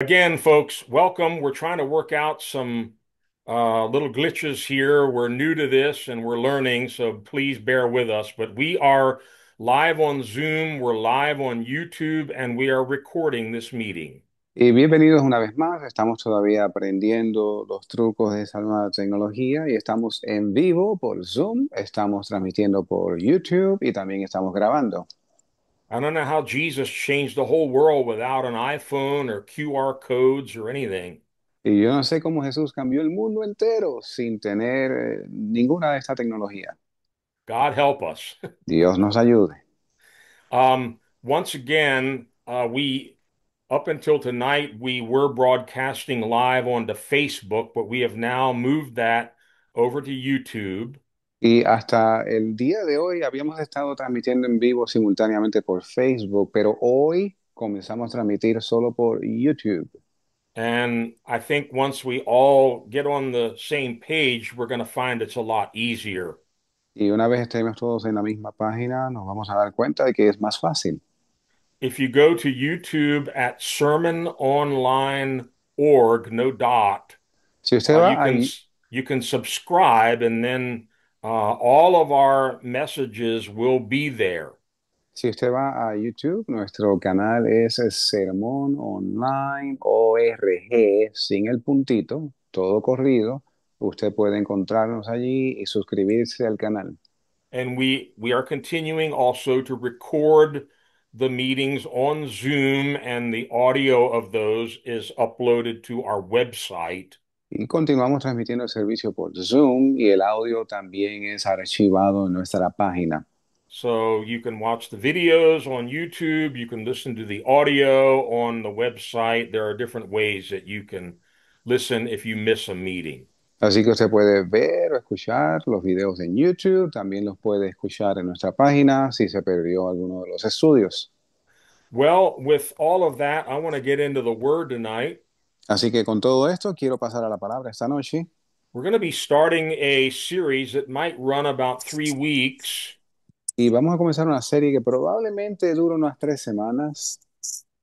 Again, folks, welcome. We're trying to work out some little glitches here. We're new to this and we're learning, so please bear with us. But we are live on Zoom, we're live on YouTube, and we are recording this meeting. Y bienvenidos una vez más. Estamos todavía aprendiendo los trucos de esa nueva tecnología y estamos en vivo por Zoom, estamos transmitiendo por YouTube y también estamos grabando. I don't know how Jesus changed the whole world without an iPhone or QR codes or anything. Y yo no sé cómo Jesús cambió el mundo entero sin tener ninguna de esta tecnología. God help us. Dios nos ayude. Once again, we up until tonight, we were broadcasting live onto Facebook, but we have now moved that over to YouTube. Y hasta el día de hoy habíamos estado transmitiendo en vivo simultáneamente por Facebook, pero hoy comenzamos a transmitir solo por YouTube. And I think once we all get on the same page, we're going to find it's a lot easier. Y una vez estemos todos en la misma página, nos vamos a dar cuenta de que es más fácil. If you go to YouTube at sermononline.org, no dot, Si usted uh, va you can ahí, you can subscribe, and then all of our messages will be there. si usted va a YouTube, nuestro canal es Sermón Online ORG, sin el puntito, todo corrido. Usted puede encontrarnos allí y suscribirse al canal. And we are continuing also to record the meetings on Zoom, and the audio of those is uploaded to our website. Y continuamos transmitiendo el servicio por Zoom y el audio también es archivado en nuestra página. So you can watch the videos on YouTube, you can listen to the audio on the website. There are different ways that you can listen if you miss a meeting. Así que usted puede ver o escuchar los videos en YouTube, también los puede escuchar en nuestra página si se perdió alguno de los estudios. Well, with all of that, I want to get into the word tonight. Así que con todo esto, quiero pasar a la palabra esta noche. We're going to be starting a series that might run about 3 weeks. Y vamos a comenzar una serie que probablemente dure unas 3 semanas.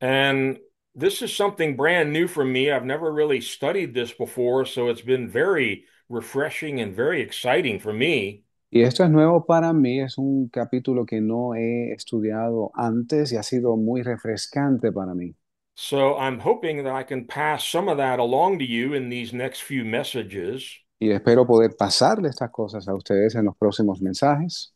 And this is something brand new for me. I've never really studied this before, so it's been very refreshing and very exciting for me. Y esto es nuevo para mí, es un capítulo que no he estudiado antes y ha sido muy refrescante para mí. So I'm hoping that I can pass some of that along to you in these next few messages. Y espero poder pasarle estas cosas a ustedes en los próximos mensajes.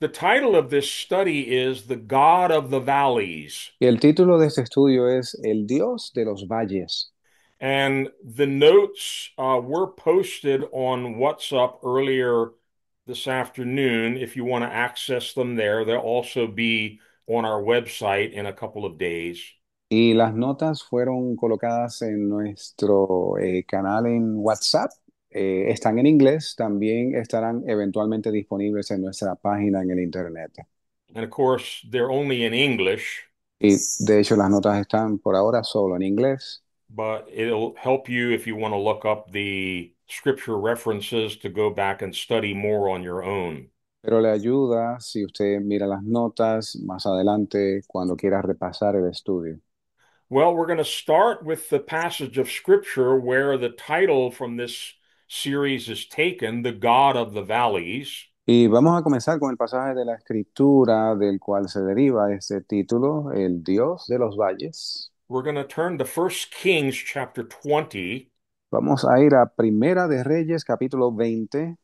The title of this study is The God of the Valleys. Y el título de este estudio es El Dios de los Valles. And the notes were posted on WhatsApp earlier this afternoon. If you want to access them there, they'll also be on our website in a couple of days. Y las notas fueron colocadas en nuestro canal en WhatsApp. Están en inglés, también estarán eventualmente disponibles en nuestra página en el Internet. And of course, they're only in English, Y de hecho las notas están por ahora solo en inglés, but it'll help you if you want to look up the scripture references to go back and study more on your own. pero le ayuda si usted mira las notas más adelante cuando quiera repasar el estudio. Well, we're going to start with the passage of scripture where the title from this series is taken, The God of the Valleys. Y vamos a comenzar con el pasaje de la Escritura del cual se deriva este título, el Dios de los valles. We're going to turn to First Kings chapter 20. Vamos a ir a Primera de Reyes, capítulo 20,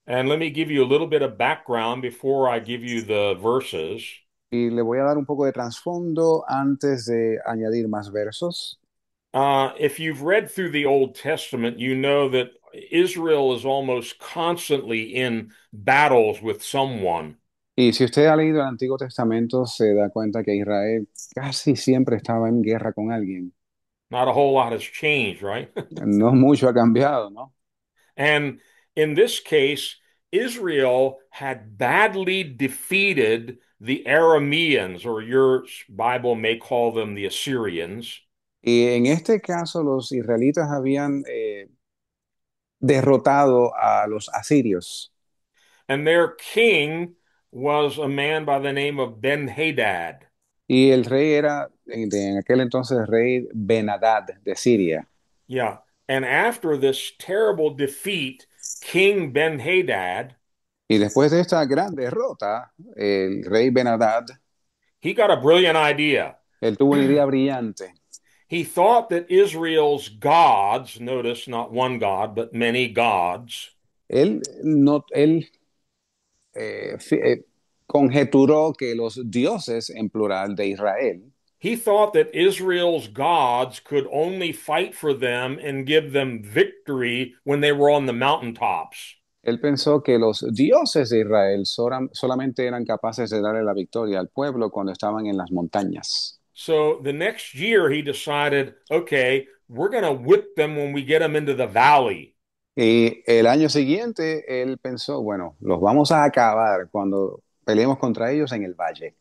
And let me give you a little bit of background before I give you the verses. y le voy a dar un poco de trasfondo antes de añadir más versos. If you've read through the Old Testament, you know that Israel is almost constantly in battles with someone. Y si usted ha leído el Antiguo Testamento, se da cuenta que Israel casi siempre estaba en guerra con alguien. Not a whole lot has changed, right? No mucho ha cambiado, ¿no? And in this case, Israel had badly defeated the Arameans, or your Bible may call them the Assyrians. Y en este caso, los israelitas habían derrotado a los asirios. And their king was a man by the name of Ben-Hadad. Y el rey era en aquel entonces rey Ben-Hadad de Siria. Yeah. And after this terrible defeat, King Ben-Hadad, Y después de esta gran derrota, el rey Ben-Hadad, he got a brilliant idea. él tuvo una idea brillante. He thought that Israel's gods, notice not one God, but many gods, Él, no, él conjeturó que los dioses, en plural, de Israel, he thought that Israel's gods could only fight for them and give them victory when they were on the mountaintops. él pensó que los dioses de Israel solamente eran capaces de darle la victoria al pueblo cuando estaban en las montañas. So the next year he decided, okay, we're going to whip them when we get them into the valley Y el año siguiente él pensó, bueno, los vamos a acabar cuando peleemos contra ellos en el valle,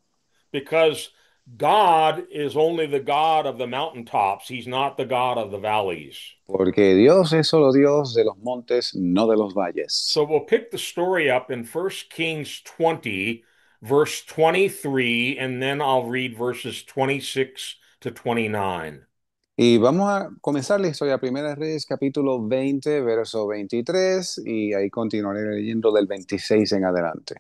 because God is only the God of the mountaintops. He's not the God of the valleys. porque Dios es solo Dios de los montes, no de los So valles. we'll pick the story up in 1 Kings 20, verse 23, and then I'll read verses 26 to 29. Y vamos a comenzar la historia, Primera Reyes, capítulo 20, verso 23, y ahí continuaré leyendo del 26 en adelante.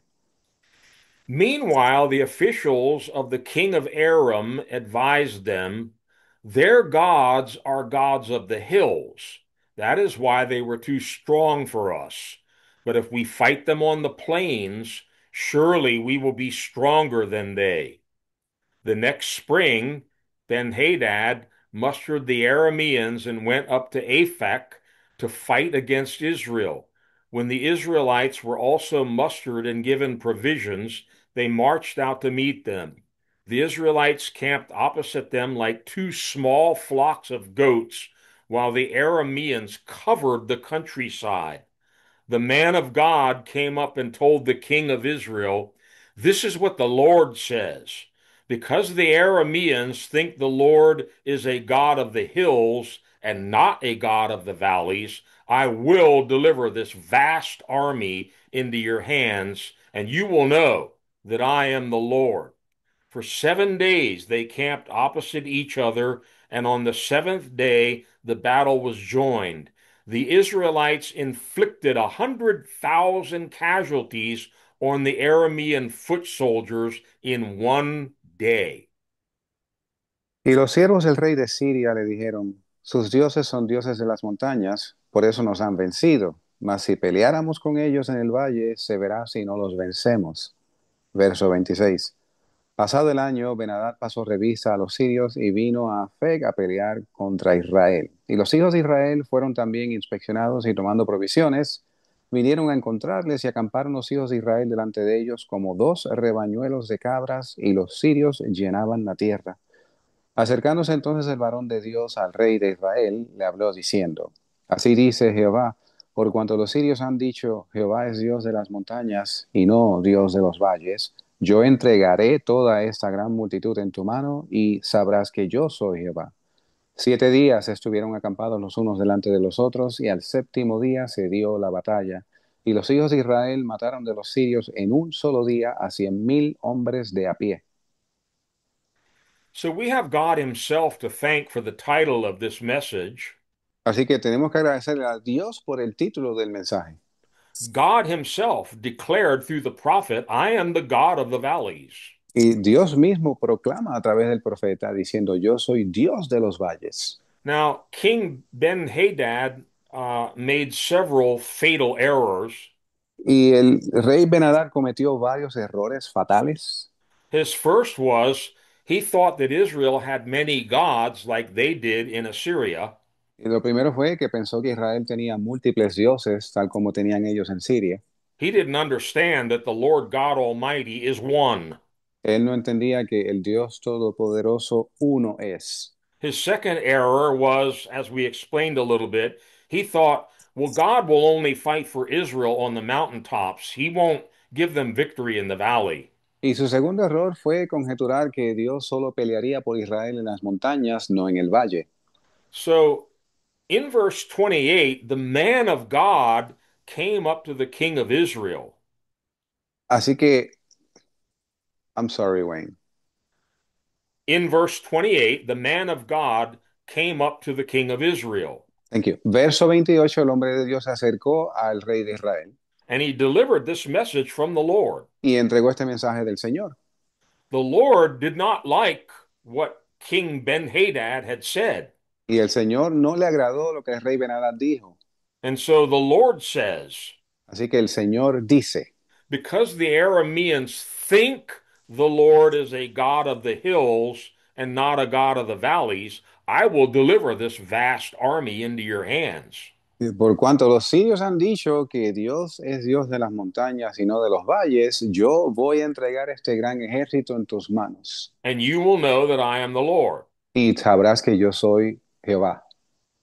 Meanwhile, the officials of the king of Aram advised them, their gods are gods of the hills. That is why they were too strong for us. But if we fight them on the plains, surely we will be stronger than they. The next spring, Ben-Hadad mustered the Arameans and went up to Aphek to fight against Israel. When the Israelites were also mustered and given provisions, they marched out to meet them. The Israelites camped opposite them like two small flocks of goats, while the Arameans covered the countryside. The man of God came up and told the king of Israel, this is what the Lord says. Because the Arameans think the Lord is a God of the hills and not a God of the valleys, I will deliver this vast army into your hands, and you will know that I am the Lord. For 7 days they camped opposite each other, and on the seventh day the battle was joined. The Israelites inflicted 100,000 casualties on the Aramean foot soldiers in one day. Y los siervos del rey de Siria le dijeron, sus dioses son dioses de las montañas, por eso nos han vencido. Mas si peleáramos con ellos en el valle, se verá si no los vencemos. Verso 26. Pasado el año, Benadad pasó revista a los sirios y vino a Afec a pelear contra Israel. Y los hijos de Israel fueron también inspeccionados y tomando provisiones, vinieron a encontrarles y acamparon los hijos de Israel delante de ellos como dos rebañuelos de cabras, y los sirios llenaban la tierra. Acercándose entonces el varón de Dios al rey de Israel, le habló diciendo, así dice Jehová, por cuanto los sirios han dicho, Jehová es Dios de las montañas y no Dios de los valles, yo entregaré toda esta gran multitud en tu mano y sabrás que yo soy Jehová. 7 días estuvieron acampados los unos delante de los otros y al séptimo día se dio la batalla. Y los hijos de Israel mataron de los sirios en un solo día a 100,000 hombres de a pie. So we have God Himself to thank for the title of this message. Así que tenemos que agradecerle a Dios por el título del mensaje. God Himself declared through the prophet, I am the God of the valleys. Y Dios mismo proclama a través del profeta diciendo, yo soy Dios de los valles. Now, King Ben-Hadad made several fatal errors. Y el rey Benadad cometió varios errores fatales. His first was he thought that Israel had many gods like they did in Assyria. Y lo primero fue que pensó que Israel tenía múltiples dioses, tal como tenían ellos en Siria. He didn't understand that the Lord God Almighty is one. Él no entendía que el Dios Todopoderoso uno es. His second error was, as we explained a little bit, he thought, well, God will only fight for Israel on the mountaintops. He won't give them victory in the valley. Y su segundo error fue conjeturar que Dios solo pelearía por Israel en las montañas, no en el valle. So in verse 28, the man of God came up to the king of Israel. Así que, I'm sorry, Wayne. in verse 28, the man of God came up to the king of Israel, Thank you. Verso 28, el hombre de Dios se acercó al rey de Israel and he delivered this message from the Lord. y entregó este mensaje del Señor. The Lord did not like what King Ben-Hadad had said. Y el Señor no le agradó lo que el rey Benadad dijo. And so the Lord says, Así que el Señor dice, because the Arameans think the Lord is a God of the hills and not a God of the valleys, I will deliver this vast army into your hands. por cuanto los sirios han dicho que Dios es Dios de las montañas y no de los valles, yo voy a entregar este gran ejército en tus manos. And you will know that I am the Lord. Y sabrás que yo soy Jehová.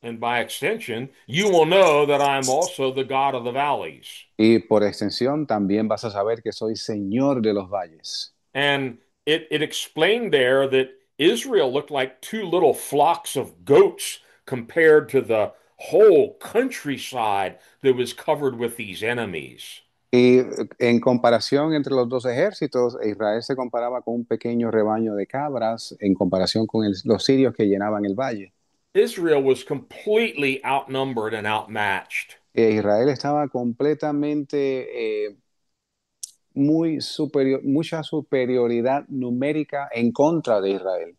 And by extension, you will know that I am also the God of the valleys. Y por extensión también vas a saber que soy Señor de los valles. And it explained there that Israel looked like two little flocks of goats compared to the whole countryside that was covered with these enemies. Y en comparación entre los dos ejércitos, Israel se comparaba con un pequeño rebaño de cabras en comparación con los sirios que llenaban el valle. Israel was completely outnumbered and outmatched. Israel estaba completamente mucha superioridad numérica en contra de Israel.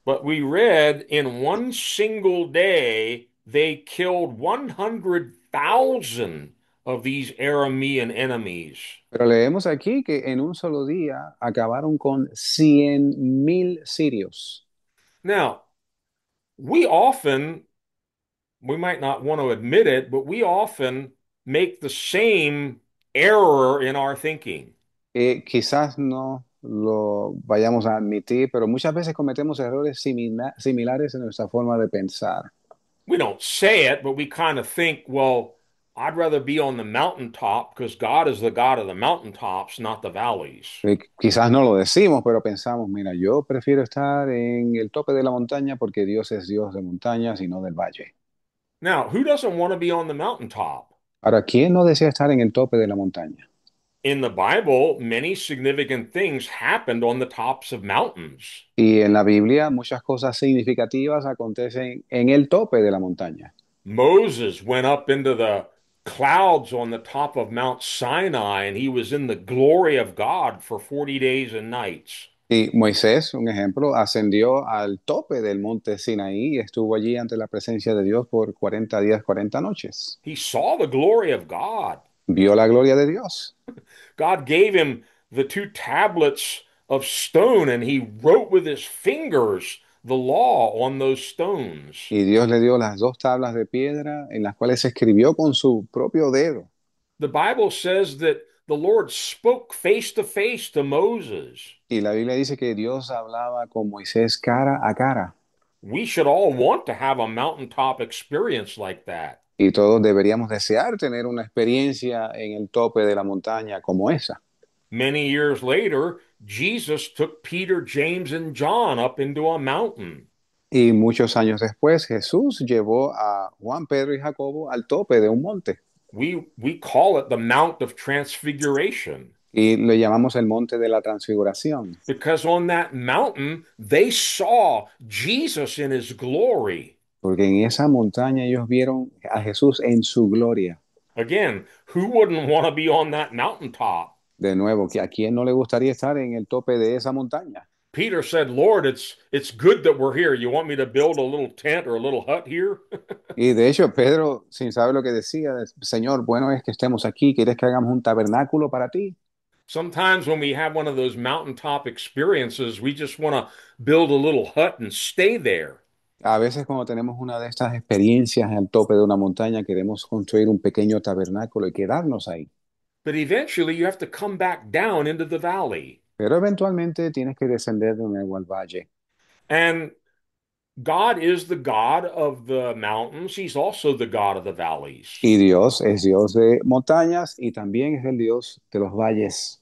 But we read in one single day, they killed 100,000 of these Aramean enemies. Pero leemos aquí que en un solo día acabaron con 100,000 sirios. Now, we often, we might not want to admit it, but we often make the same error in our thinking. Quizás no lo vayamos a admitir, pero muchas veces cometemos errores similares en nuestra forma de pensar. We don't say it, but we kind of think, well, I'd rather be on the mountaintop because God is the God of the mountaintops, not the valleys. Quizás no lo decimos, pero pensamos, mira, yo prefiero estar en el tope de la montaña porque Dios es Dios de montañas y no del valle. Now, who doesn't want to be on the mountaintop? Ahora, ¿quién no desea estar en el tope de la montaña? In the Bible, many significant things happened on the tops of mountains. Y en la Biblia muchas cosas significativas acontecen en el tope de la montaña. Moses went up into the clouds on the top of Mount Sinai, and he was in the glory of God for 40 days and nights. Y Moisés, un ejemplo, ascendió al tope del monte Sinaí y estuvo allí ante la presencia de Dios por 40 días, 40 noches. He saw the glory of God. Vio la gloria de Dios. God gave him the two tablets of stone, and he wrote with his fingers the law on those stones. Y Dios le dio las dos tablas de piedra en las cuales escribió con su propio dedo. The Bible says that the Lord spoke face to face to Moses. Y la Biblia dice que Dios hablaba con Moisés cara a cara. We should all want to have a mountaintop experience like that. Y todos deberíamos desear tener una experiencia en el tope de la montaña como esa. Many years later, Jesus took Peter, James, and John up into a mountain. Y muchos años después, Jesús llevó a Juan, Pedro y Jacobo al tope de un monte. We call it the Mount of Transfiguration Y lo llamamos el monte de la transfiguración. because on that mountain they saw Jesus in his glory. Porque en esa montaña ellos vieron a Jesús en su gloria. Again, who wouldn't want to be on that mountaintop? De nuevo, que a quién no le gustaría estar en el tope de esa montaña. Peter said, Lord, it's good that we're here. You want me to build a little tent or a little hut here? Y de hecho, Pedro, sin saber lo que decía, Señor, bueno es que estemos aquí, ¿quieres que hagamos un tabernáculo para ti? Sometimes when we have one of those mountaintop experiences, we just want to build a little hut and stay there. A veces cuando tenemos una de estas experiencias al tope de una montaña, queremos construir un pequeño tabernáculo y quedarnos ahí. But eventually you have to come back down into the valley. Pero eventualmente tienes que descender de nuevo al valle. And God is the God of the mountains. He's also the God of the valleys. Y Dios es Dios de montañas y también es el Dios de los valles.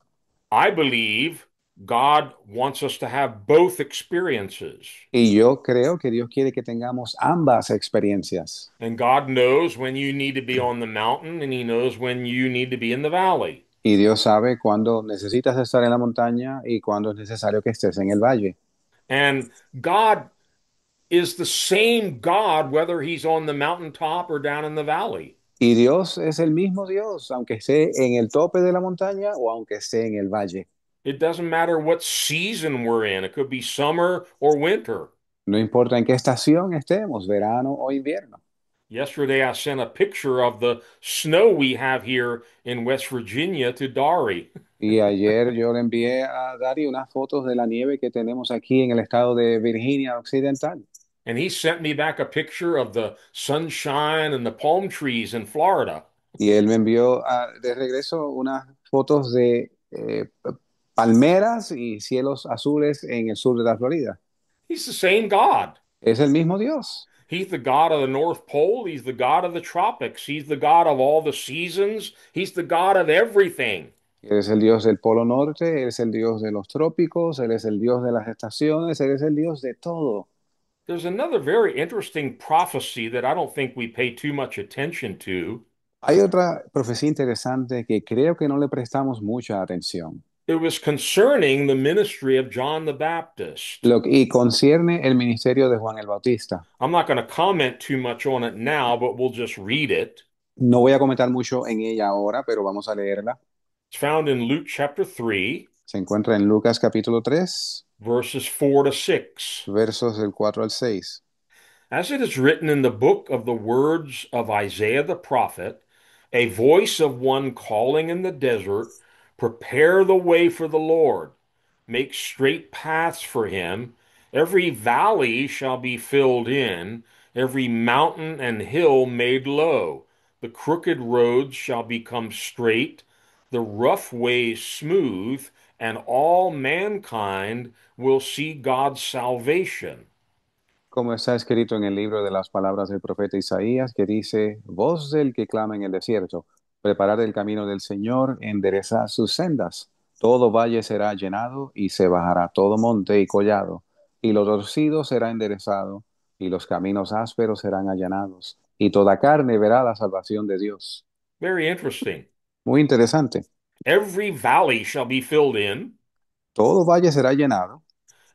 I believe God wants us to have both experiences. Y yo creo que Dios quiere que tengamos ambas experiencias. And God knows when you need to be on the mountain, and He knows when you need to be in the valley. Y Dios sabe cuándo necesitas estar en la montaña y cuándo es necesario que estés en el valle. And God is the same God whether he's on the mountaintop or down in the valley. Y Dios es el mismo Dios, aunque esté en el tope de la montaña o aunque esté en el valle. It doesn't matter what season we're in. It could be summer or winter. No importa en qué estación estemos, verano o invierno. Yesterday, I sent a picture of the snow we have here in West Virginia to Dari. Y ayer yo le envié a Dari unas fotos de la nieve que tenemos aquí en el estado de Virginia Occidental. And he sent me back a picture of the sunshine and the palm trees in Florida. Y él me envió de regreso unas fotos de palmeras y cielos azules en el sur de la Florida. He's the same God. Es el mismo Dios. He's the God of the North Pole. He's the God of the tropics. He's the God of all the seasons. He's the God of everything. Él es el Dios del Polo Norte, Él es el Dios de los trópicos, Él es el Dios de las estaciones, Él es el Dios de todo. There's another very interesting prophecy that I don't think we pay too much attention to. Hay otra profecía interesante que creo que no le prestamos mucha atención. It was concerning the ministry of John the Baptist. Y concierne el ministerio de Juan el Bautista. I'm not going to comment too much on it now, but we'll just read it. No voy a comentar mucho en ella ahora, pero vamos a leerla. It's found in Luke chapter 3, Se encuentra en Lucas capítulo 3, verses 4 to 6. versos del 4 al 6. As it is written in the book of the words of Isaiah the prophet, a voice of one calling in the desert, prepare the way for the Lord, make straight paths for him. Every valley shall be filled in, every mountain and hill made low. The crooked roads shall become straight, the rough ways smooth, and all mankind will see God's salvation. Como está escrito en el libro de las palabras del profeta Isaías, que dice, voz del que clama en el desierto, preparad el camino del Señor, enderezad sus sendas. Todo valle será llenado y se bajará todo monte y collado, y lo torcido será enderezado, y los caminos ásperos serán allanados, y toda carne verá la salvación de Dios. Very interesting. Muy interesante. Every valley shall be filled in, Todo valle será llenado,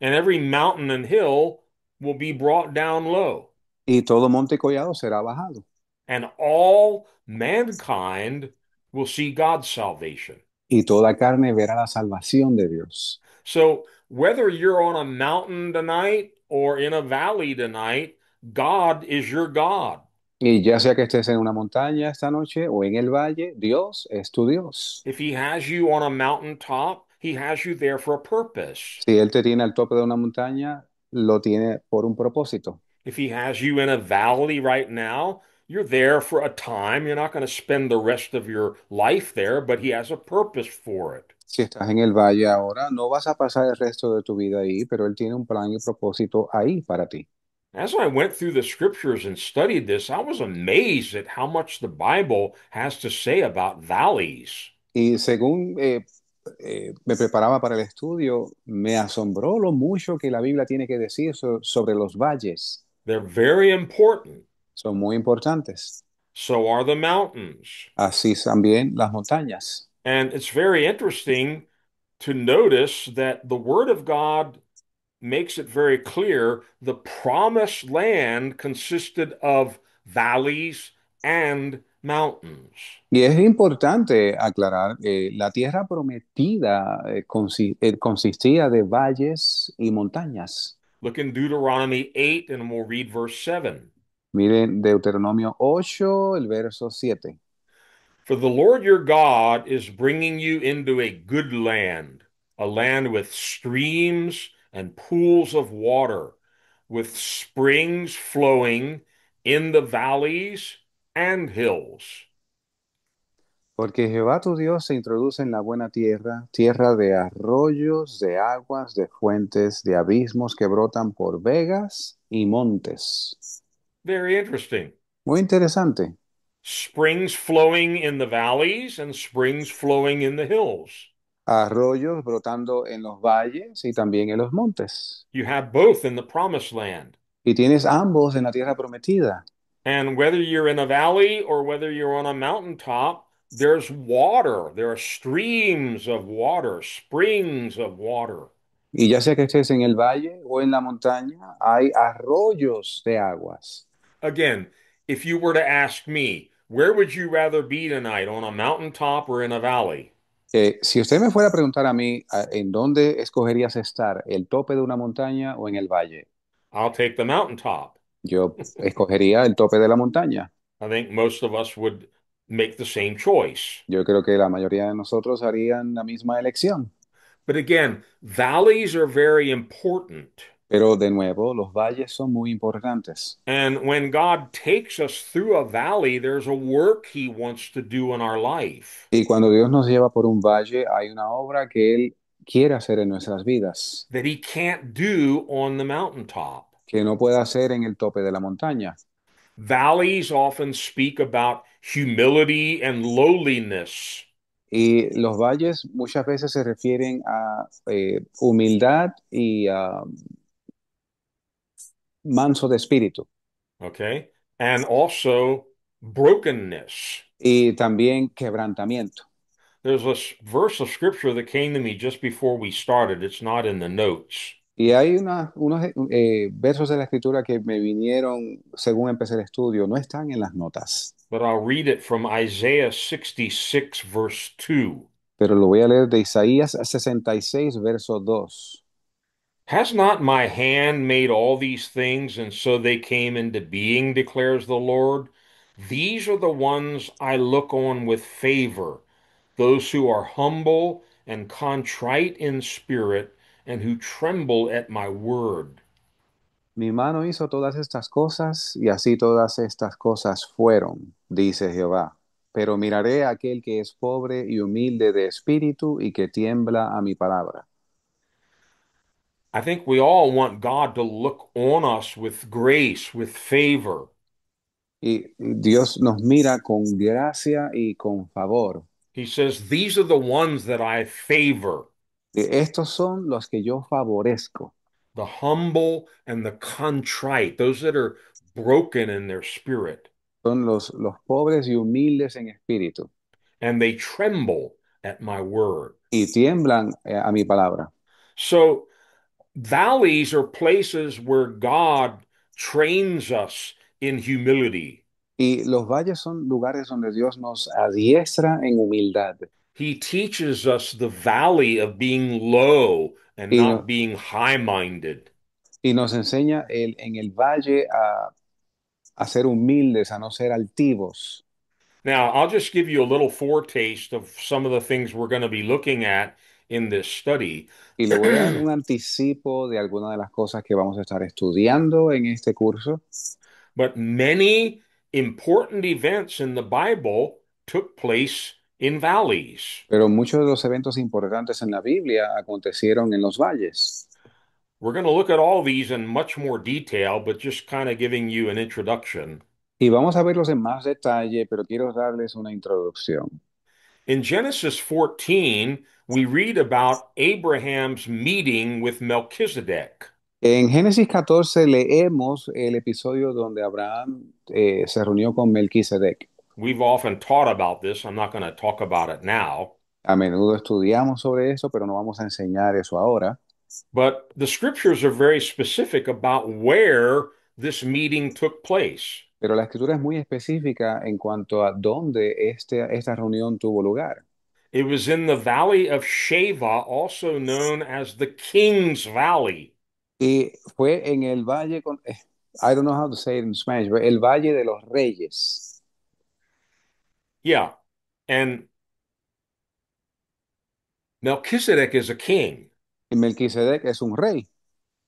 and every mountain and hill will be brought down low, y todo monte y collado será bajado, and all mankind will see God's salvation. y toda carne verá la salvación de Dios. So, whether you're on a mountain tonight or in a valley tonight, God is your God. Y ya sea que estés en una montaña esta noche o en el valle, Dios es tu Dios. If He has you on a mountaintop, He has you there for a purpose. Si Él te tiene al tope de una montaña, lo tiene por un propósito. If He has you in a valley right now, you're there for a time. You're not going to spend the rest of your life there, but He has a purpose for it. Si estás en el valle ahora, no vas a pasar el resto de tu vida ahí, pero Él tiene un plan y propósito ahí para ti. As I went through the scriptures and studied this, I was amazed at how much the Bible has to say about valleys. Y según me preparaba para el estudio, me asombró lo mucho que la Biblia tiene que decir sobre los valles. They're very important. Son muy importantes. So are the mountains. Así también las montañas. And it's very interesting to notice that the Word of God makes it very clear the promised land consisted of valleys and mountains. Y es importante aclarar que la tierra prometida consistía de valles y montañas. Look in Deuteronomy 8 and we'll read verse 7. Miren Deuteronomio 8, el verso 7. For the Lord your God is bringing you into a land with streams and pools of water, with springs flowing in the valleys and hills. Porque Jehová tu Dios se introduce en la buena tierra, tierra de arroyos, de aguas, de fuentes, de abismos que brotan por vegas y montes. Very interesting. Muy interesante. Springs flowing in the valleys and springs flowing in the hills. Arroyos brotando en los valles y también en los montes. You have both in the promised land. Y tienes ambos en la tierra prometida. And whether you're in a valley or whether you're on a mountaintop, there's water. There are streams of water, springs of water. Y ya sea que estés en el valle o en la montaña, hay arroyos de aguas. Again, if you were to ask me, where would you rather be tonight, on a mountaintop or in a valley? Si usted me fuera a preguntar a mí, ¿en dónde escogerías estar? ¿El tope de una montaña o en el valle? I'll take the mountaintop. Yo escogería el tope de la montaña. I think most of us would make the same choice. Yo creo que la mayoría de nosotros harían la misma elección. But again, valleys are very important. Pero de nuevo, los valles son muy importantes. And when God takes us through a valley, there's a work He wants to do in our life Y cuando Dios nos lleva por un valle, hay una obra que Él quiere hacer en nuestras vidas, that He can't do on the mountaintop. que no puede hacer en el tope de la montaña. Valleys often speak about humility and lowliness. Y los valles muchas veces se refieren a humildad y manso de espíritu. Okay? And also brokenness. Y también quebrantamiento. There's a verse of scripture that came to me just before we started. It's not in the notes, Y hay unos versos de la escritura que me vinieron según empecé el estudio, no están en las notas, but I'll read it from Isaiah 66, verse 2. pero lo voy a leer de Isaías 66, verso 2. Has not my hand made all these things, and so they came into being, declares the Lord? These are the ones I look on with favor, those who are humble and contrite in spirit, and who tremble at my word. Mi mano hizo todas estas cosas y así todas estas cosas fueron, dice Jehová. Pero miraré a aquel que es pobre y humilde de espíritu y que tiembla a mi palabra. I think we all want God to look on us with grace, with favor. Y Dios nos mira con gracia y con favor. He says, These are the ones that I favor, Y estos son los que yo favorezco. the humble and the contrite, those that are broken in their spirit, Son los pobres y humildes en espíritu and they tremble at my word. y tiemblan a mi palabra. So, valleys are places where God trains us in humility. Y los valles son lugares donde Dios nos adiestra en humildad He teaches us the valley of being low and y, not no- being high-minded. y nos enseña en el valle a ser humildes, a no ser altivos. Now, I'll just give you a little foretaste of some of the things we're going to be looking at in this study. Y le voy a dar un anticipo de algunas de las cosas que vamos a estar estudiando en este curso. But many important events in the Bible took place in valleys. Pero muchos de los eventos importantes en la Biblia acontecieron en los valles. We're going to look at all these in much more detail, but just kind of giving you an introduction. Y vamos a verlos en más detalle, pero quiero darles una introducción. In Genesis 14, we read about Abraham's meeting with Melchizedek. En Génesis 14 leemos el episodio donde Abraham se reunió con Melquisedec. We've often taught about this. I'm not going to talk about it now. A menudo estudiamos sobre eso, pero no vamos a enseñar eso ahora. But the scriptures are very specific about where this meeting took place. Pero la escritura es muy específica en cuanto a dónde esta reunión tuvo lugar. It was in the valley of Sheva, also known as the King's Valley. Y fue en el valle, I don't know how to say it in Spanish, but el Valle de los Reyes. Yeah. And Melchizedek is a king. Y Melquisedec es un rey.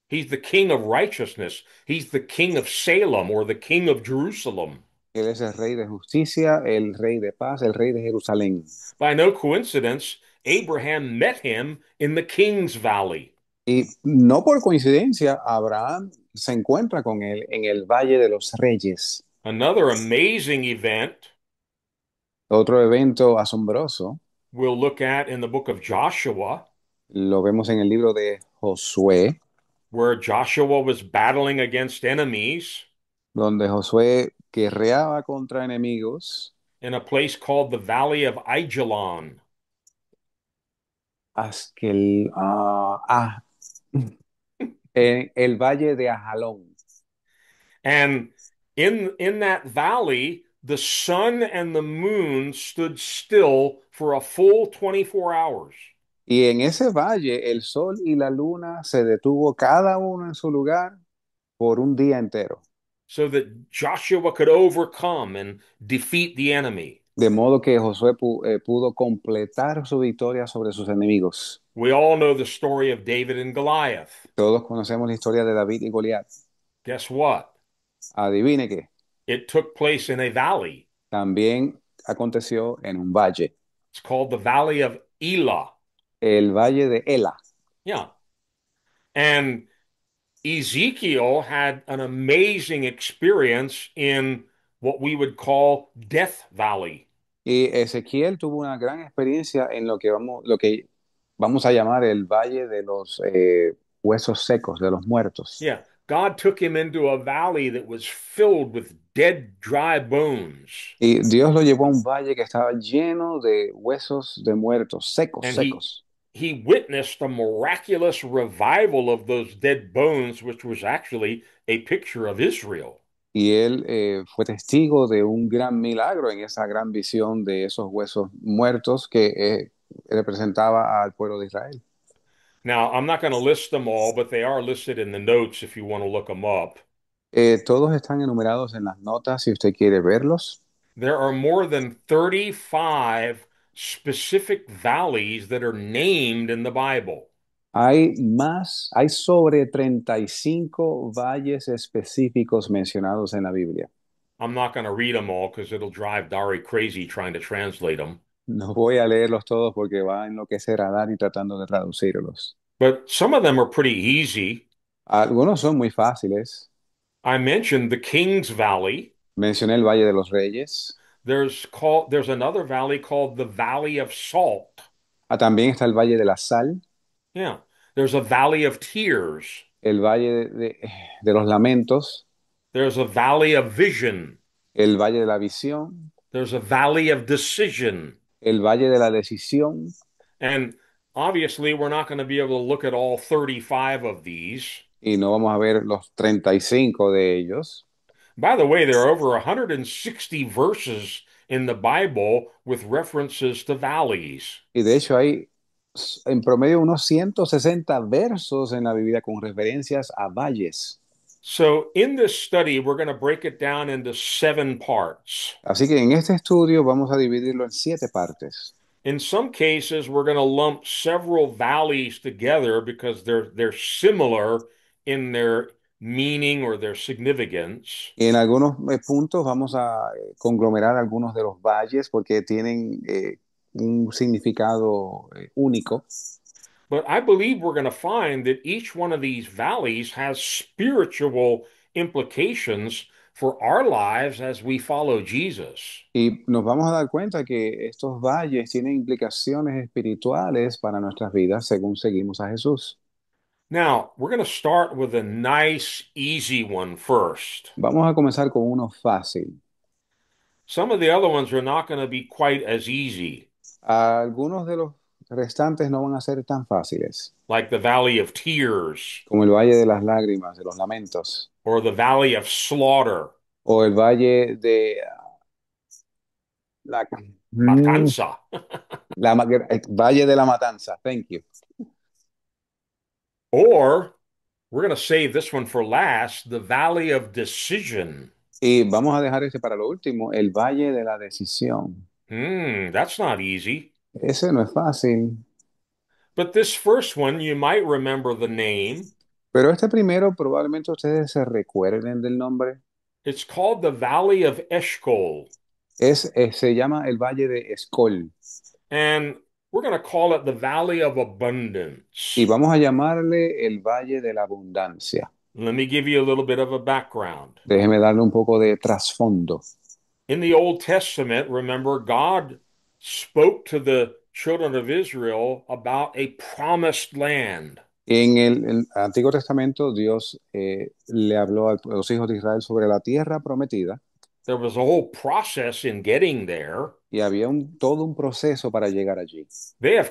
He's the king of righteousness. He's the king of Salem or the king of Jerusalem. Él es el rey de justicia, el rey de paz, el rey de Jerusalén. By no coincidence, Abraham met him in the King's Valley. Y no por coincidencia, Abraham se encuentra con él en el Valle de los Reyes. Another amazing event Otro evento asombroso we'll look at in the book of Joshua, lo vemos en el libro de Josué, where Joshua was battling against enemies donde Josué guerreaba contra enemigos. in a place called the Valley of Ajalon. Askel, en el valle de Ajalón. And in that valley, the sun and the moon stood still for a full 24 hours Y en ese valle el sol y la luna se detuvo cada uno en su lugar por un día entero. so that Joshua could overcome and defeat the enemy. De modo que Josué pudo completar su victoria sobre sus enemigos. We all know the story of David and Goliath. Todos conocemos la historia de David y Goliat. Guess what? Adivine qué, It took place in a valley. también aconteció en un valle, It's called the Valley of Elah. el valle de Ela. Yeah. And Ezekiel had an amazing experience in what we would call Death Valley. Y Ezequiel tuvo una gran experiencia en lo que vamos a llamar el valle de los huesos secos, de los muertos. Yeah. God took him into a valley that was filled with dead, dry bones. Y Dios lo llevó a un valle que estaba lleno de huesos de muertos, secos, And secos. he witnessed a miraculous revival of those dead bones, which was actually a picture of Israel. Y él fue testigo de un gran milagro en esa gran visión de esos huesos muertos que representaba al pueblo de Israel. Now, I'm not going to list them all, but they are listed in the notes if you want to look them up. Todos están enumerados en las notas si usted quiere verlos. There are more than 35 specific valleys that are named in the Bible. Hay sobre 35 valles específicos mencionados en la Biblia. I'm not going to read them all because it'll drive Dari crazy trying to translate them. No voy a leerlos todos porque va a enloquecer a Dani tratando de traducirlos. But some of them are pretty easy. Algunos son muy fáciles. I mentioned the King's Valley. Mencioné el Valle de los Reyes. There's another valley called the Valley of Salt. También está el Valle de la Sal, Yeah. There's a Valley of Tears. el Valle de los Lamentos, There's a Valley of Vision. el Valle de la Visión, There's a Valley of Decision. el Valle de la Decisión. And obviously, we're not going to be able to look at all 35 of these. Y no vamos a ver los 35 de ellos. By the way, there are over 160 verses in the Bible with references to valleys. Y de hecho hay en promedio unos 160 versos en la Biblia con referencias a valles. So, in this study, we're going to break it down into 7 parts. Así que en este estudio vamos a dividirlo en 7 partes. In some cases, we're going to lump several valleys together because they're similar in their meaning or their significance. Y en algunos puntos vamos a conglomerar algunos de los valles porque tienen un significado único. But I believe we're going to find that each one of these valleys has spiritual implications for our lives as we follow Jesus. Y nos vamos a dar cuenta que estos valles tienen implicaciones espirituales para nuestras vidas según seguimos a Jesús. Now, we're going to start with a nice, easy one first. Vamos a comenzar con uno fácil. Some of the other ones are not going to be quite as easy, Algunos de los restantes no van a ser tan fáciles, like the Valley of Tears como el Valle de las Lágrimas, de los Lamentos, or the Valley of Slaughter, o el Valle de la, Mm, Matanza. el Valle de la Matanza. Thank you. Or we're going to save this one for last, the Valley of Decision. Y vamos a dejar este para lo último, el Valle de la Decisión. That's not easy. Ese no es fácil, But this first one, you might remember the name. pero este primero probablemente ustedes se recuerden del nombre. It's called the Valley of Eshcol. Se llama el Valle de Escol And we're going to call it the Valley of y Abundance. vamos a llamarle el Valle de la Abundancia. Let me give you a little bit of a background. Déjeme darle un poco de trasfondo. In the Old Testament, remember, God spoke to the children of Israel about a promised land. En el Antiguo Testamento, Dios le habló a los hijos de Israel sobre la tierra prometida. there was a whole process in getting there. y había todo un proceso para llegar allí. They, of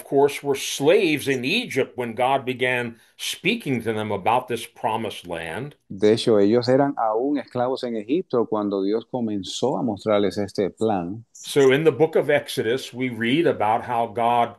course, were slaves in Egypt when God began speaking to them about this promised land. De hecho, ellos eran aún esclavos en Egipto cuando Dios comenzó a mostrarles este plan. So in the book of Exodus, we read about how God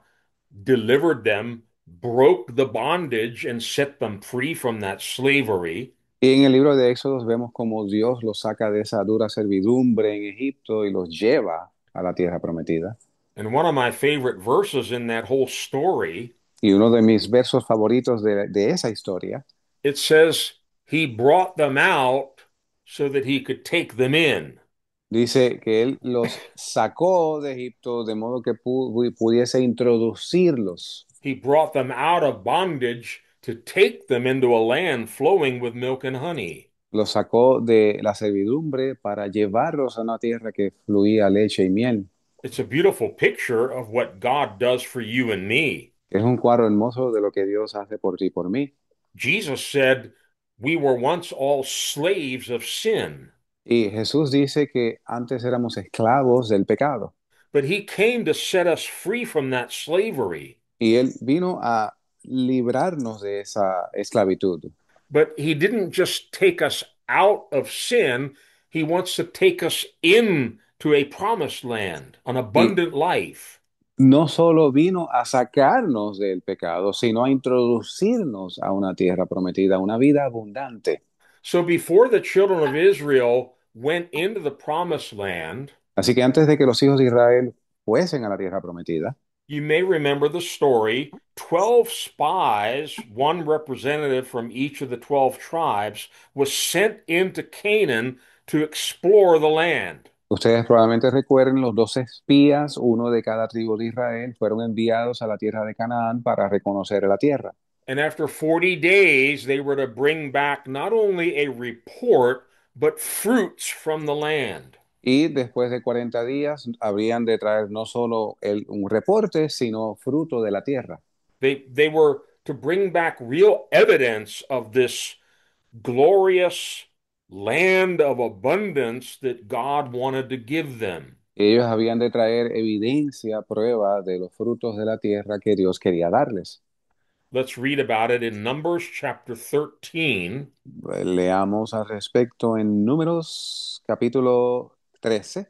delivered them, broke the bondage, and set them free from that slavery. Y en el libro de Éxodos vemos cómo Dios los saca de esa dura servidumbre en Egipto y los lleva a la tierra prometida. And one of my favorite verses in that whole story, Y uno de mis versos favoritos de esa historia it says, He brought them out so that He could take them in. dice que Él los sacó de Egipto de modo que pudiese introducirlos. He brought them out of bondage to take them into a land flowing with milk and honey. Los sacó de la servidumbre para llevarlos a una tierra que fluía leche y miel. It's a beautiful picture of what God does for you and me. Es un cuadro hermoso de lo que Dios hace por ti y por mí. Jesus said, We were once all slaves of sin, Y Jesús dice que antes éramos esclavos del pecado. but He came to set us free from that slavery. Y Él vino a librarnos de esa esclavitud. But He didn't just take us out of sin, He wants to take us into a promised land, an Y abundant life. no solo vino a sacarnos del pecado, sino a introducirnos a una tierra prometida, una vida abundante. So before the children of Israel went into the promised land, Así que antes de que los hijos de Israel fuesen a la tierra prometida, you may remember the story. 12 spies, one representative from each of the 12 tribes, was sent into Canaan to explore the land. ustedes probablemente recuerden los 12 espías, uno de cada tribu de Israel, fueron enviados a la tierra de Canaán para reconocer la tierra. And after 40 days, they were to bring back not only a report, but fruits from the land. Y después de 40 días habrían de traer no solo un reporte, sino fruto de la tierra. They were to bring back real evidence of this glorious land of abundance that God wanted to give them. Ellos habían de traer evidencia, prueba de los frutos de la tierra que Dios quería darles. Let's read about it in Numbers chapter 13, Leamos al respecto en Números capítulo 13.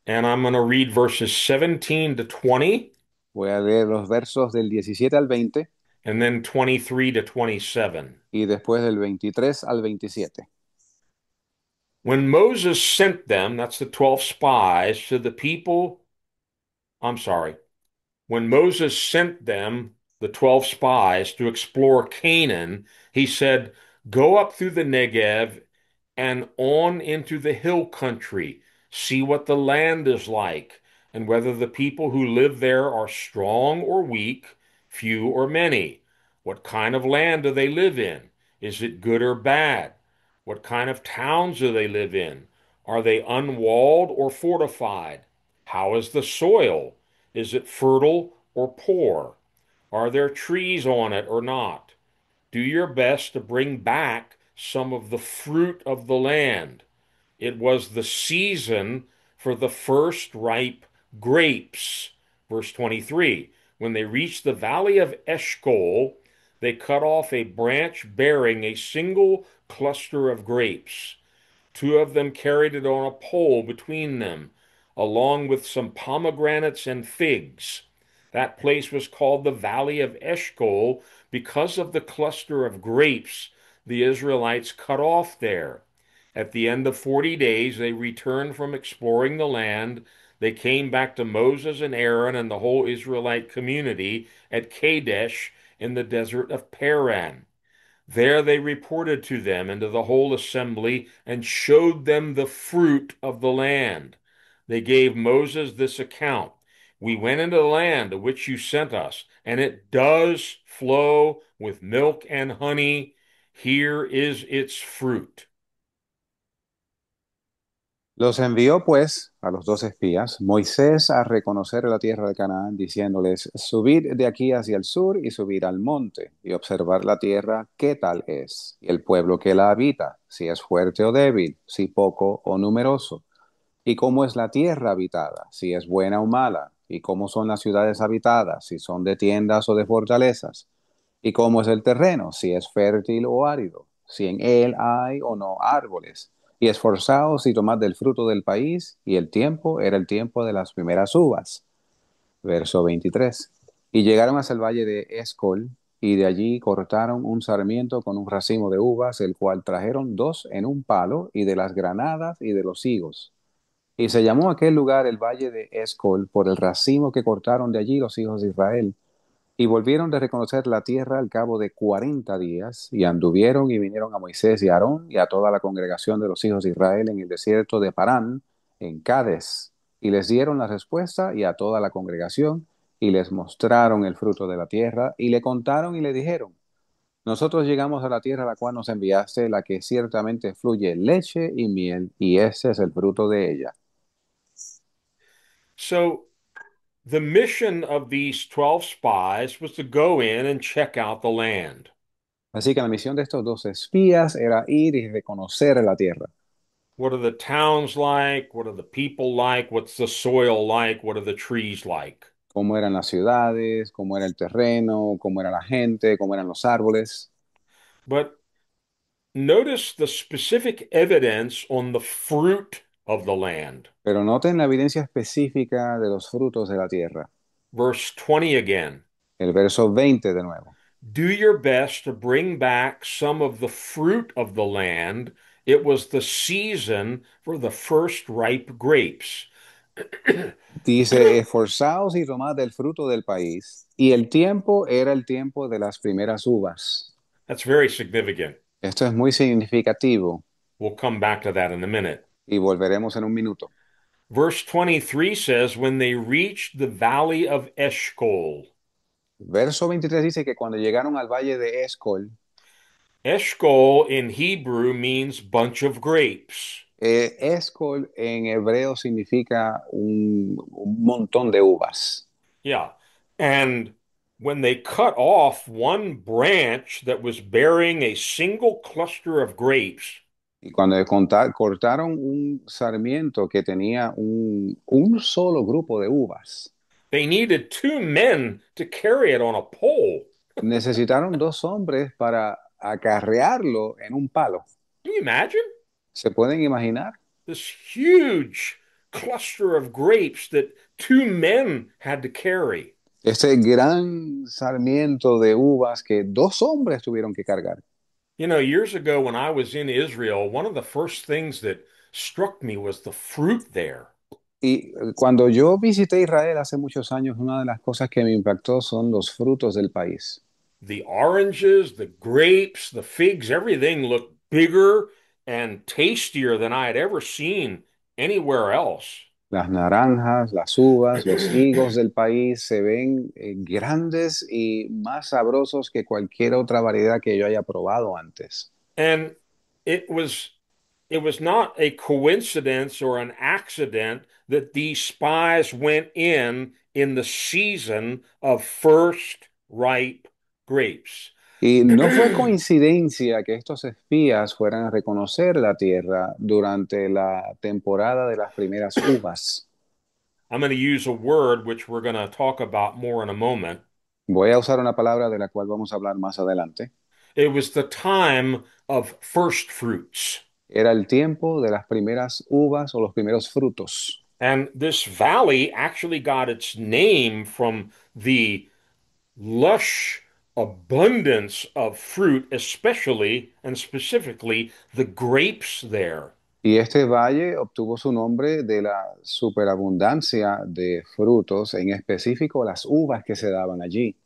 and I'm going to read verses 17 to 20 Voy a leer los versos del 17 al 20 and then 23 to 27. y después del 23 al 27. When Moses sent them, that's the 12 spies, to the people, I'm sorry, when Moses sent them, the 12 spies, to explore Canaan, he said, Go up through the Negev and on into the hill country. See what the land is like, and whether the people who live there are strong or weak, few or many. What kind of land do they live in? Is it good or bad? What kind of towns do they live in? Are they unwalled or fortified? How is the soil? Is it fertile or poor? Are there trees on it or not? Do your best to bring back some of the fruit of the land. It was the season for the first ripe grapes. Verse 23. When they reached the valley of Eshcol, they cut off a branch bearing a single cluster of grapes. Two of them carried it on a pole between them, along with some pomegranates and figs. That place was called the Valley of Eshcol because of the cluster of grapes the Israelites cut off there. At the end of 40 days, they returned from exploring the land. They came back to Moses and Aaron and the whole Israelite community at Kadesh in the desert of Paran. There they reported to them and to the whole assembly and showed them the fruit of the land. They gave Moses this account. We went into the land to which you sent us, and it does flow with milk and honey. Here is its fruit. Los envió pues a los 12 espías Moisés a reconocer la tierra de Canaán, diciéndoles, subid de aquí hacia el sur y subid al monte y observar la tierra, qué tal es, y el pueblo que la habita, si es fuerte o débil, si poco o numeroso. y cómo es la tierra habitada, si es buena o mala, y cómo son las ciudades habitadas, si son de tiendas o de fortalezas, y cómo es el terreno, si es fértil o árido, si en él hay o no árboles, y esforzaos y tomad del fruto del país, y el tiempo era el tiempo de las primeras uvas. Verso 23. Y llegaron hasta el valle de Escol, y de allí cortaron un sarmiento con un racimo de uvas, el cual trajeron dos en un palo, y de las granadas y de los higos. Y se llamó aquel lugar el valle de Escol por el racimo que cortaron de allí los hijos de Israel. Y volvieron de reconocer la tierra al cabo de 40 días, y anduvieron y vinieron a Moisés y a Aarón y a toda la congregación de los hijos de Israel en el desierto de Parán, en Cades. Y les dieron la respuesta y a toda la congregación, y les mostraron el fruto de la tierra, y le contaron y le dijeron, nosotros llegamos a la tierra a la cual nos enviaste, la que ciertamente fluye leche y miel, y ese es el fruto de ella. So the mission of these 12 spies was to go in and check out the land. Así que la misión de estos dos espías era ir y reconocer la tierra. What are the towns like? What are the people like? What's the soil like? What are the trees like? Cómo eran las ciudades, cómo era el terreno, cómo era la gente, cómo eran los árboles. But notice the specific evidence on the fruit of the land. Pero noten la evidencia específica de los frutos de la tierra. Verse 20 again. El verso 20 de nuevo. Do your best to bring back some of the fruit of the land. It was the season for the first ripe grapes. Dice, esforzaos y tomad del fruto del país. Y el tiempo era el tiempo de las primeras uvas. That's very significant. Esto es muy significativo We'll come back to that in a minute. y volveremos en un minuto. Verse 23 says, when they reached the valley of Eshcol. Verso 23 dice que cuando llegaron al valle de Escol, Eshcol in Hebrew means bunch of grapes. Escol en hebreo significa un montón de uvas. Yeah. And when they cut off one branch that was bearing a single cluster of grapes, Y cuando cortaron un sarmiento que tenía un solo grupo de uvas, they needed two men to carry it on a pole. necesitaron dos hombres para acarrearlo en un palo. Can you imagine? ¿Se pueden imaginar? This huge cluster of grapes that two men had to carry. Este gran sarmiento de uvas que dos hombres tuvieron que cargar. You know, years ago when I was in Israel, one of the first things that struck me was the fruit there. Y cuando yo visité Israel hace muchos años, una de las cosas que me impactó son los frutos del país. The oranges, the grapes, the figs, everything looked bigger and tastier than I had ever seen anywhere else. Las naranjas, las uvas, los higos del país se ven grandes y más sabrosos que cualquier otra variedad que yo haya probado antes. And it was it was not a coincidence or an accident that these spies went in the season of first ripe grapes. Y no fue coincidencia que estos espías fueran a reconocer la tierra durante la temporada de las primeras uvas. I'm going to use a word which we're going to talk about more in a moment. Voy a usar una palabra de la cual vamos a hablar más adelante. It was the time of first fruits. Era el tiempo de las primeras uvas o los primeros frutos. And this valley actually got its name from the lush abundance of fruit, especially and specifically the grapes there. Y este valle obtuvo su nombre de la superabundancia de frutos, en específico las uvas que se daban allí.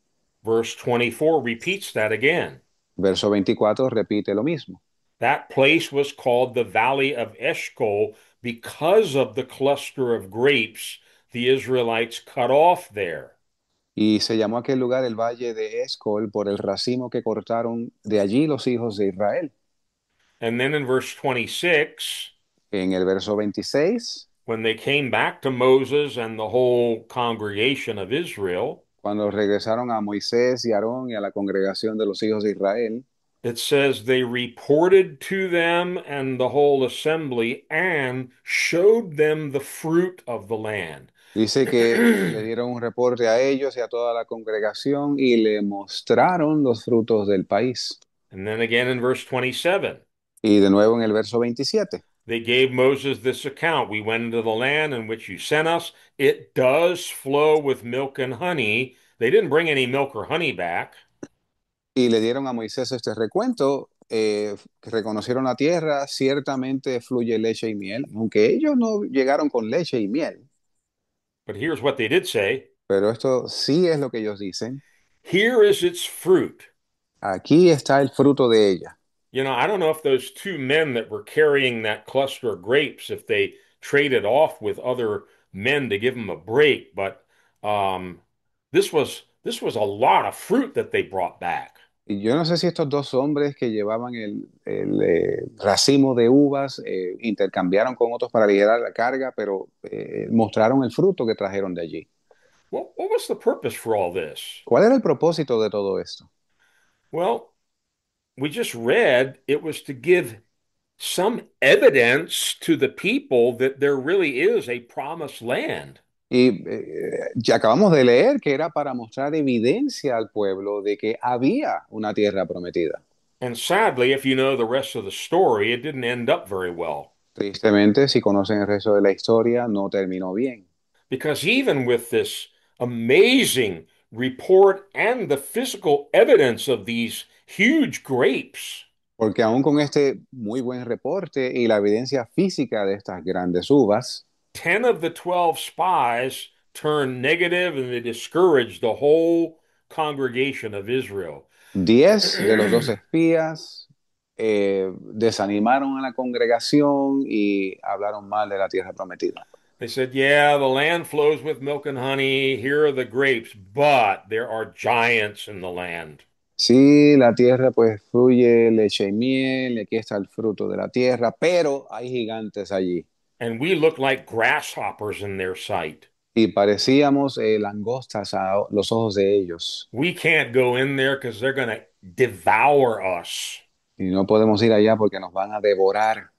Verse 24 repeats that again. Verso 24 repite lo mismo. That place was called the Valley of Eshcol because of the cluster of grapes the Israelites cut off there. Y se llamó aquel lugar el Valle de Escol por el racimo que cortaron de allí los hijos de Israel. And then in verse 26, En el verso 26, when they came back to Moses and the whole congregation of Israel, cuando regresaron a Moisés y Aarón y a la congregación de los hijos de Israel, It says they reported to them and the whole assembly and showed them the fruit of the land. Dice que le dieron un reporte a ellos y a toda la congregación y le mostraron los frutos del país. And then again in verse 27, Y de nuevo en el verso 27. they gave Moses this account. We went into the land in which you sent us. It does flow with milk and honey. They didn't bring any milk or honey back. Y le dieron a Moisés este recuento, que reconocieron la tierra, ciertamente fluye leche y miel, aunque ellos no llegaron con leche y miel, But here's what they did say. pero esto sí es lo que ellos dicen. Here is its fruit. Aquí está el fruto de ella. I don't know if those two men that were carrying that cluster of grapes, if they traded off with other men to give them a break, but um, this was a lot of fruit that they brought back. Y yo no sé si estos dos hombres que llevaban racimo de uvas intercambiaron con otros para aligerar la carga, pero mostraron el fruto que trajeron de allí. What was the purpose for all this? ¿Cuál era el propósito de todo esto? Well, we just read it was to give some evidence to the people that there really is a promised land. Y ya acabamos de leer que era para mostrar evidencia al pueblo de que había una tierra prometida. And sadly, if you know the rest of the story, it didn't end up very well. Tristemente, si conocen el resto de la historia, no terminó bien. Because even with this amazing report and the physical evidence of these huge grapes, Porque aún con este muy buen reporte y la evidencia física de estas grandes uvas, 10 of the 12 spies turned negative and they discouraged the whole congregation of Israel. 10 de los 12 espías desanimaron a la congregación y hablaron mal de la tierra prometida. They said, yeah, the land flows with milk and honey. Here are the grapes, but there are giants in the land. Sí, la tierra pues fluye leche y miel, y aquí está el fruto de la tierra, pero hay gigantes allí. And we look like grasshoppers in their sight. Y parecíamos langostas a los ojos de ellos. We can't go in there because they're going to devour us. Y no podemos ir allá porque nos van a devorar.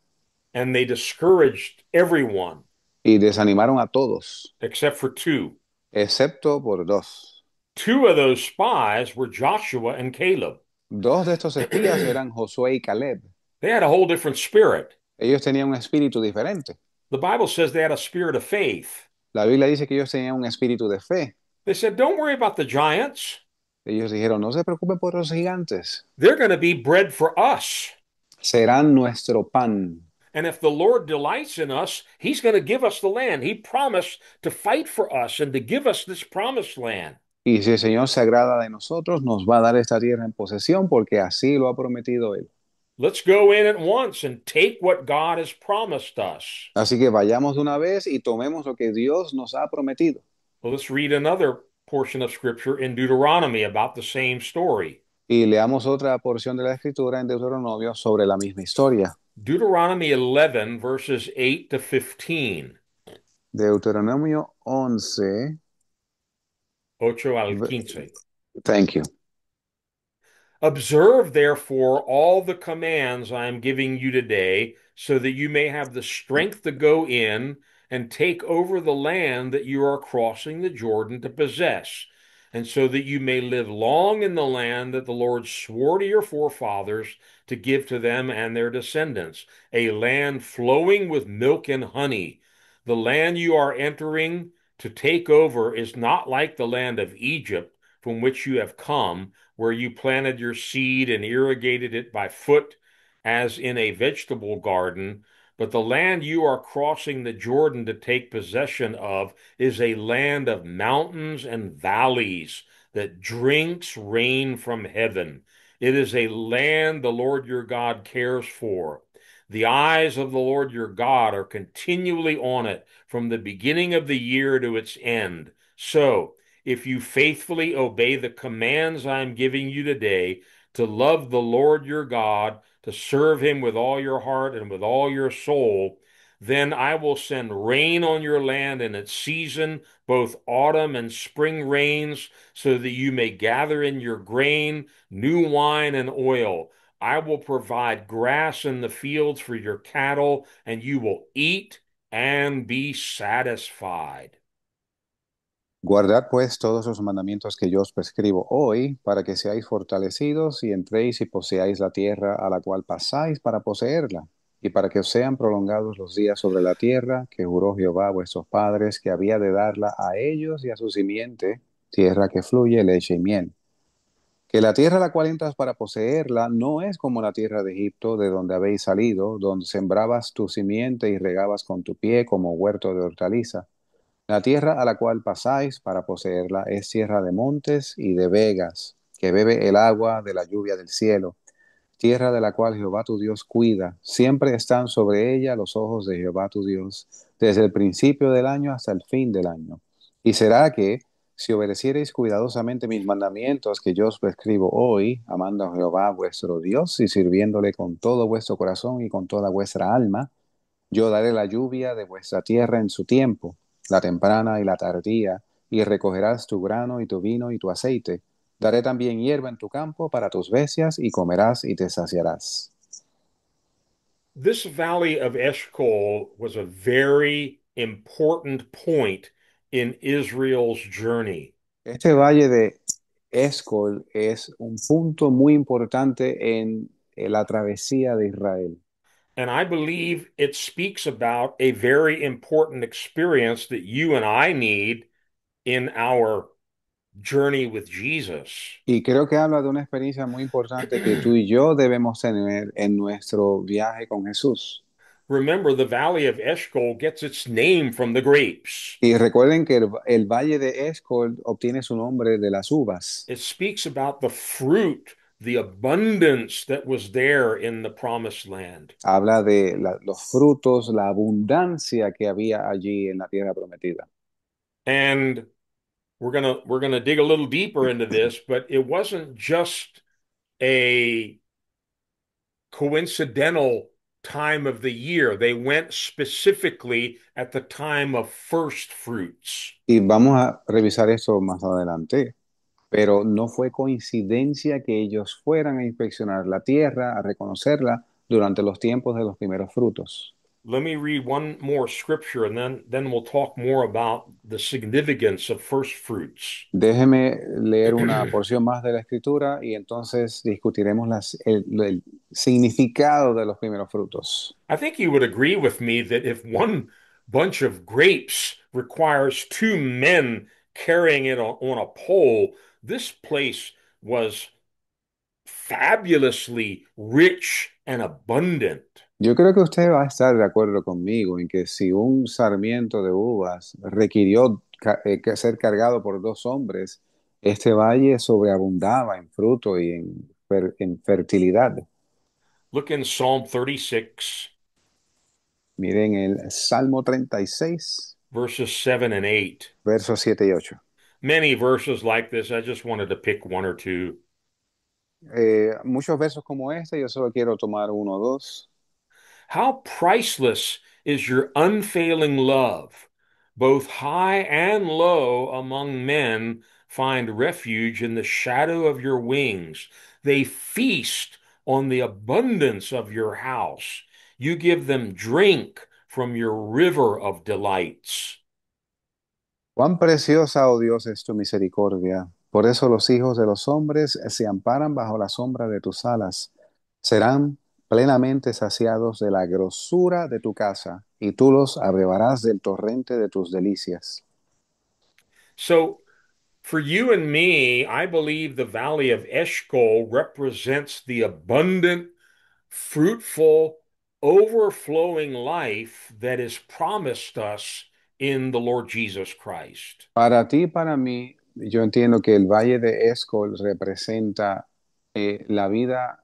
And they discouraged everyone Y desanimaron a todos, except for two. excepto por dos. Two of those spies were Joshua and Caleb. Dos de estos espías eran Josué y Caleb. They had a whole different spirit. Ellos tenían un espíritu diferente. The Bible says they had a spirit of faith. La Biblia dice que ellos tenían un espíritu de fe. They said, don't worry about the giants. Ellos dijeron, no se preocupen por los gigantes, They're going to be bread for us. serán nuestro pan. And if the Lord delights in us, He's going to give us the land. He promised to fight for us and to give us this promised land. Y si el Señor se agrada de nosotros, nos va a dar esta tierra en posesión porque así lo ha prometido Él. Let's go in at once and take what God has promised us. Así que vayamos de una vez y tomemos lo que Dios nos ha prometido. Well, let's read another portion of scripture in Deuteronomy about the same story. Y leamos otra porción de la Escritura en Deuteronomio sobre la misma historia. Deuteronomy 11, verses 8 to 15. Deuteronomio 11. Ocho al quince. Thank you. Observe, therefore, all the commands I am giving you today, so that you may have the strength to go in and take over the land that you are crossing the Jordan to possess, and so that you may live long in the land that the Lord swore to your forefathers to give to them and their descendants, a land flowing with milk and honey. The land you are entering to take over is not like the land of Egypt, from which you have come, where you planted your seed and irrigated it by foot as in a vegetable garden. But the land you are crossing the Jordan to take possession of is a land of mountains and valleys that drinks rain from heaven. It is a land the Lord your God cares for. The eyes of the Lord your God are continually on it from the beginning of the year to its end. So, if you faithfully obey the commands I'm giving you today to love the Lord your God, to serve him with all your heart and with all your soul, then I will send rain on your land in its season, both autumn and spring rains, so that you may gather in your grain, new wine, and oil. I will provide grass in the fields for your cattle, and you will eat and be satisfied. Guardad pues todos los mandamientos que yo os prescribo hoy, para que seáis fortalecidos y entréis y poseáis la tierra a la cual pasáis para poseerla, y para que os sean prolongados los días sobre la tierra que juró Jehová a vuestros padres que había de darla a ellos y a su simiente, tierra que fluye leche y miel. Que la tierra a la cual entras para poseerla no es como la tierra de Egipto, de donde habéis salido, donde sembrabas tu simiente y regabas con tu pie como huerto de hortaliza. La tierra a la cual pasáis para poseerla es tierra de montes y de vegas, que bebe el agua de la lluvia del cielo, tierra de la cual Jehová tu Dios cuida. Siempre están sobre ella los ojos de Jehová tu Dios, desde el principio del año hasta el fin del año. Y será que, si obedeciereis cuidadosamente mis mandamientos que yo os prescribo hoy, amando a Jehová vuestro Dios y sirviéndole con todo vuestro corazón y con toda vuestra alma, yo daré la lluvia de vuestra tierra en su tiempo, la temprana y la tardía, y recogerás tu grano y tu vino y tu aceite. Daré también hierba en tu campo para tus bestias, y comerás y te saciarás. This valley of Eshcol was a very important point in Israel's journey. Este valle de Escol es un punto muy importante en la travesía de Israel. And I believe it speaks about a very important experience that you and I need in our journey with Jesus. Y creo que habla de una experiencia muy importante que tú y yo debemos tener en nuestro viaje con Jesús. Remember, the Valley of Eshcol gets its name from the grapes. Y recuerden que el valle de Escol obtiene su nombre de las uvas. It speaks about the fruit, the abundance that was there in the promised land. Habla de los frutos, la abundancia que había allí en la tierra prometida. And we're gonna dig a little deeper into this, but it wasn't just a coincidental time of the year. They went specifically at the time of first fruits. Y vamos a revisar eso más adelante. Pero no fue coincidencia que ellos fueran a inspeccionar la tierra, a reconocerla durante los tiempos de los primeros frutos. Let me read one more scripture and then we'll talk more about the significance of first fruits. Déjeme leer una porción más de la escritura y entonces discutiremos el significado de los primeros frutos. I think you would agree with me that if one bunch of grapes requires two men carrying it on a pole, this place was fabulously rich and abundant. Yo creo que usted va a estar de acuerdo conmigo en que si un sarmiento de uvas requirió ser cargado por dos hombres, este valle sobreabundaba en fruto y en fertilidad. Look in Psalm 36, Miren el Salmo 36, verses 7 and 8. versos 7 y 8. Many verses like this. I just wanted to pick one or two. Muchos versos como este, yo solo quiero tomar uno o dos. How priceless is your unfailing love! Both high and low among men find refuge in the shadow of your wings. They feast on the abundance of your house. You give them drink from your river of delights. Cuán preciosa, oh Dios, es tu misericordia. Por eso los hijos de los hombres se amparan bajo la sombra de tus alas. Serán plenamente saciados de la grosura de tu casa, y tú los abrevarás del torrente de tus delicias. So, for you and me, I believe the Valley of Eshcol represents the abundant, fruitful, overflowing life that is promised us in the Lord Jesus Christ. Para ti y para mí, yo entiendo que el Valle de Escol representa la vida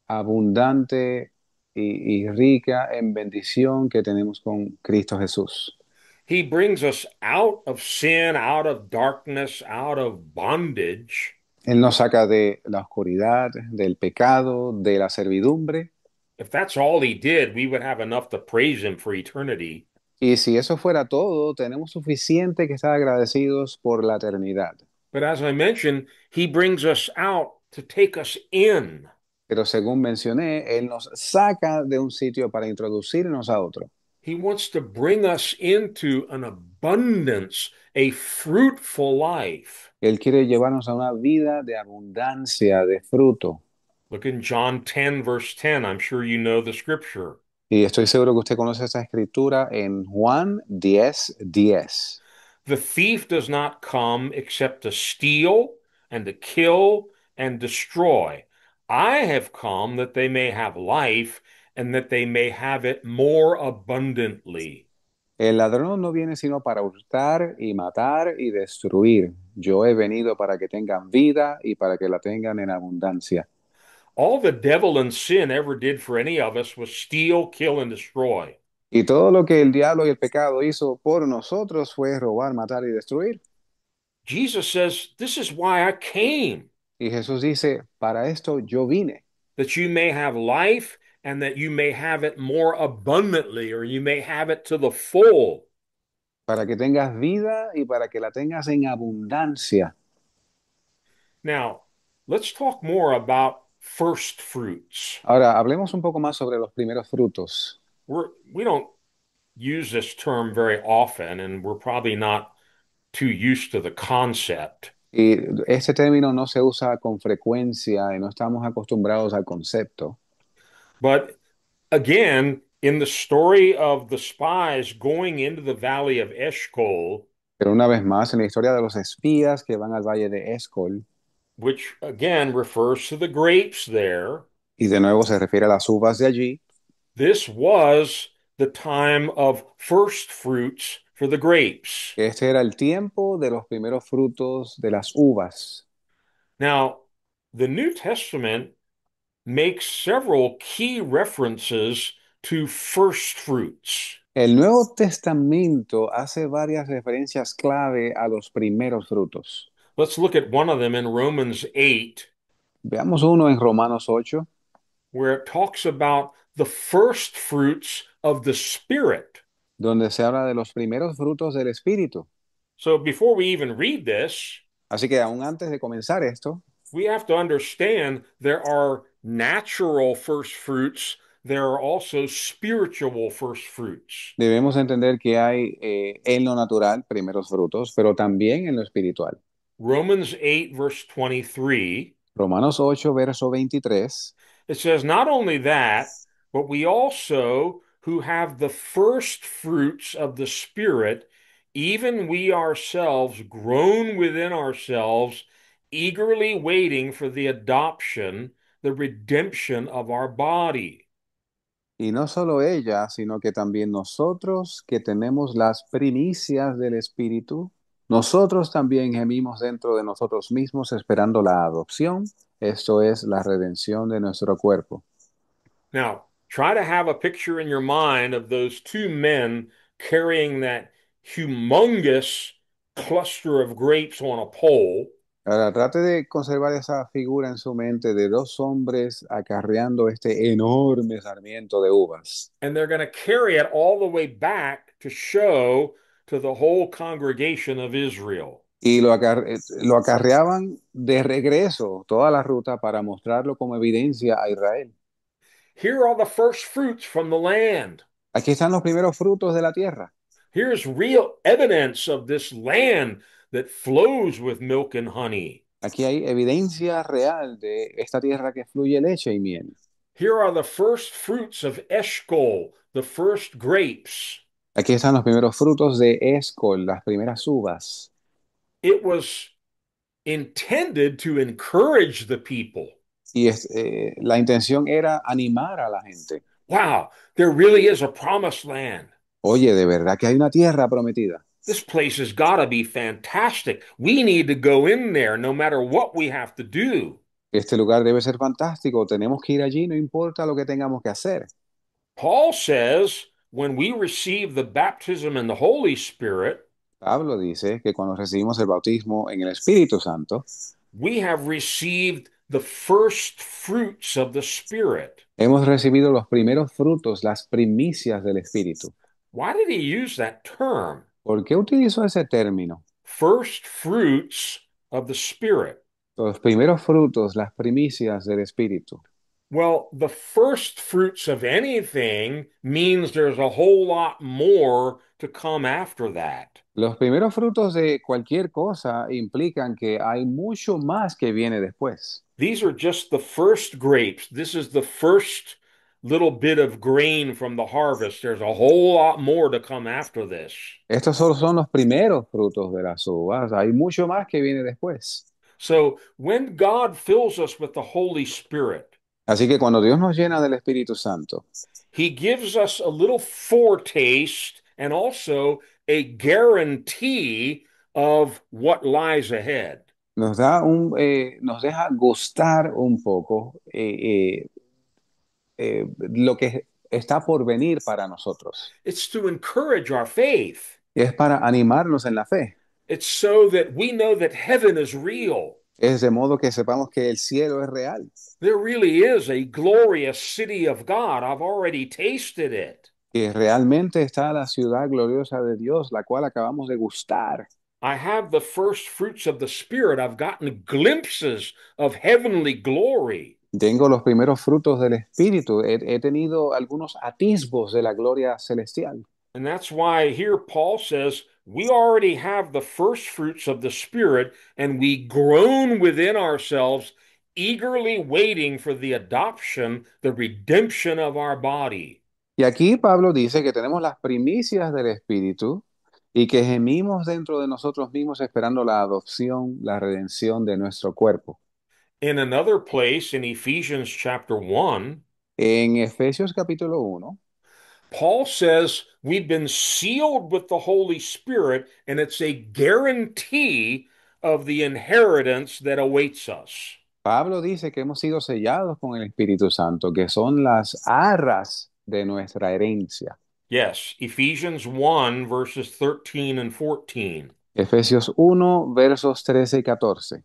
abundante y rica en bendición que tenemos con Cristo Jesús. He brings us out of sin, out of darkness, out of bondage. Él nos saca de la oscuridad, del pecado, de la servidumbre. If that's all he did, we would have enough to praise him for eternity. Y si eso fuera todo, tenemos suficiente que estar agradecidos por la eternidad. But as I mentioned, he brings us out to take us in. Pero según mencioné, Él nos saca de un sitio para introducirnos a otro. He wants to bring us into an abundance, a fruitful life. Él quiere llevarnos a una vida de abundancia, de fruto. Look in John 10, verse 10. I'm sure you know the scripture. Y estoy seguro que usted conoce esta escritura en Juan 10:10. The thief does not come except to steal and to kill and destroy. I have come that they may have life and that they may have it more abundantly. El ladrón no viene sino para hurtar y matar y destruir. Yo he venido para que tengan vida y para que la tengan en abundancia. All the devil and sin ever did for any of us was steal, kill, and destroy. Y todo lo que el diablo y el pecado hizo por nosotros fue robar, matar y destruir. Jesus says, this is why I came, Y Jesús dice, para esto yo vine, that you may have life and that you may have it more abundantly, or you may have it to the full. para que tengas vida y para que la tengas en abundancia. Now, let's talk more about first fruits. Ahora, hablemos un poco más sobre los primeros frutos. We don't use this term very often, and we're probably not too used to the concept. Y este término no se usa con frecuencia y no estamos acostumbrados al concepto. But again, in the story of the spies going into the valley of Eshcol, Pero una vez más, en la historia de los espías que van al valle de Escol, which again refers to the grapes there, y de nuevo se refiere a las uvas de allí, this was the time of first fruits for the grapes. que este era el tiempo de los primeros frutos de las uvas. Now, the New Testament makes several key references to first fruits. El Nuevo Testamento hace varias referencias clave a los primeros frutos. Let's look at one of them in Romans 8, Veamos uno en Romanos 8, where it talks about the first fruits of the Spirit. donde se habla de los primeros frutos del Espíritu. So before we even read this, Así que aún antes de comenzar esto, we have to understand there are natural first fruits, there are also spiritual first fruits. debemos entender que hay en lo natural primeros frutos, pero también en lo espiritual. Romans 8, verse 23, Romanos 8, verso 23. it says, not only that, but we also who have the first fruits of the Spirit, even we ourselves groan within ourselves, eagerly waiting for the adoption, the redemption of our body. Y no solo ella, sino que también nosotros que tenemos las primicias del Espíritu, nosotros también gemimos dentro de nosotros mismos esperando la adopción, esto es la redención de nuestro cuerpo. Now, try to have a picture in your mind of those two men carrying that humongous cluster of grapes on a pole. Ahora trate de conservar esa figura en su mente de dos hombres acarreando este enorme sarmiento de uvas. And they're going to carry it all the way back to show to the whole congregation of Israel. Y lo acarreaban de regreso toda la ruta para mostrarlo como evidencia a Israel. Here are the first fruits from the land. Aquí están los primeros frutos de la tierra. Here's real evidence of this land that flows with milk and honey. Aquí hay evidencia real de esta tierra que fluye leche y miel. Here are the first fruits of Eshcol, the first grapes. Aquí están los primeros frutos de Escol, las primeras uvas. It was intended to encourage the people. Y la intención era animar a la gente. Wow, there really is a promised land. Oye, de verdad que hay una tierra prometida. This place has got to be fantastic. We need to go in there no matter what we have to do. Este lugar debe ser fantástico. Tenemos que ir allí, no importa lo que tengamos que hacer. Paul says when we receive the baptism in the Holy Spirit, Pablo dice que cuando recibimos el bautismo en el Espíritu Santo, we have received the first fruits of the Spirit. hemos recibido los primeros frutos, las primicias del Espíritu. Why did he use that term? ¿Por qué utilizó ese término? First fruits of the Spirit. Los primeros frutos, las primicias del Espíritu. Well, the first fruits of anything means there's a whole lot more to come after that. Los primeros frutos de cualquier cosa implican que hay mucho más que viene después. These are just the first grapes. This is the first little bit of grain from the harvest. There's a whole lot more to come after this. Estos solo son los primeros frutos de las uvas. Hay mucho más que viene después. So when God fills us with the Holy Spirit, Así que cuando Dios nos llena del Espíritu Santo, He gives us a little foretaste and also a guarantee of what lies ahead. nos deja gustar un poco lo que está por venir para nosotros. It's to encourage our faith. Y es para animarnos en la fe. It's so that we know that heaven is real. Es de modo que sepamos que el cielo es real, There really is a glorious city of God. I've already tasted it. que realmente está la ciudad gloriosa de Dios, la cual acabamos de gustar. I have the first fruits of the Spirit. I've gotten glimpses of heavenly glory. Tengo los primeros frutos del Espíritu, he tenido algunos atisbos de la gloria celestial. And that's why here Paul says, we already have the first fruits of the Spirit, and we groan within ourselves, eagerly waiting for the adoption, the redemption of our body. Y aquí Pablo dice que tenemos las primicias del Espíritu y que gemimos dentro de nosotros mismos esperando la adopción, la redención de nuestro cuerpo. In another place, in Ephesians chapter 1, En Efesios capítulo 1, Paul says we've been sealed with the Holy Spirit, and it's a guarantee of the inheritance that awaits us. Pablo dice que hemos sido sellados con el Espíritu Santo, que son las arras de nuestra herencia. Yes, Ephesians 1, verses 13 and 14. Efesios 1, versos 13 y 14.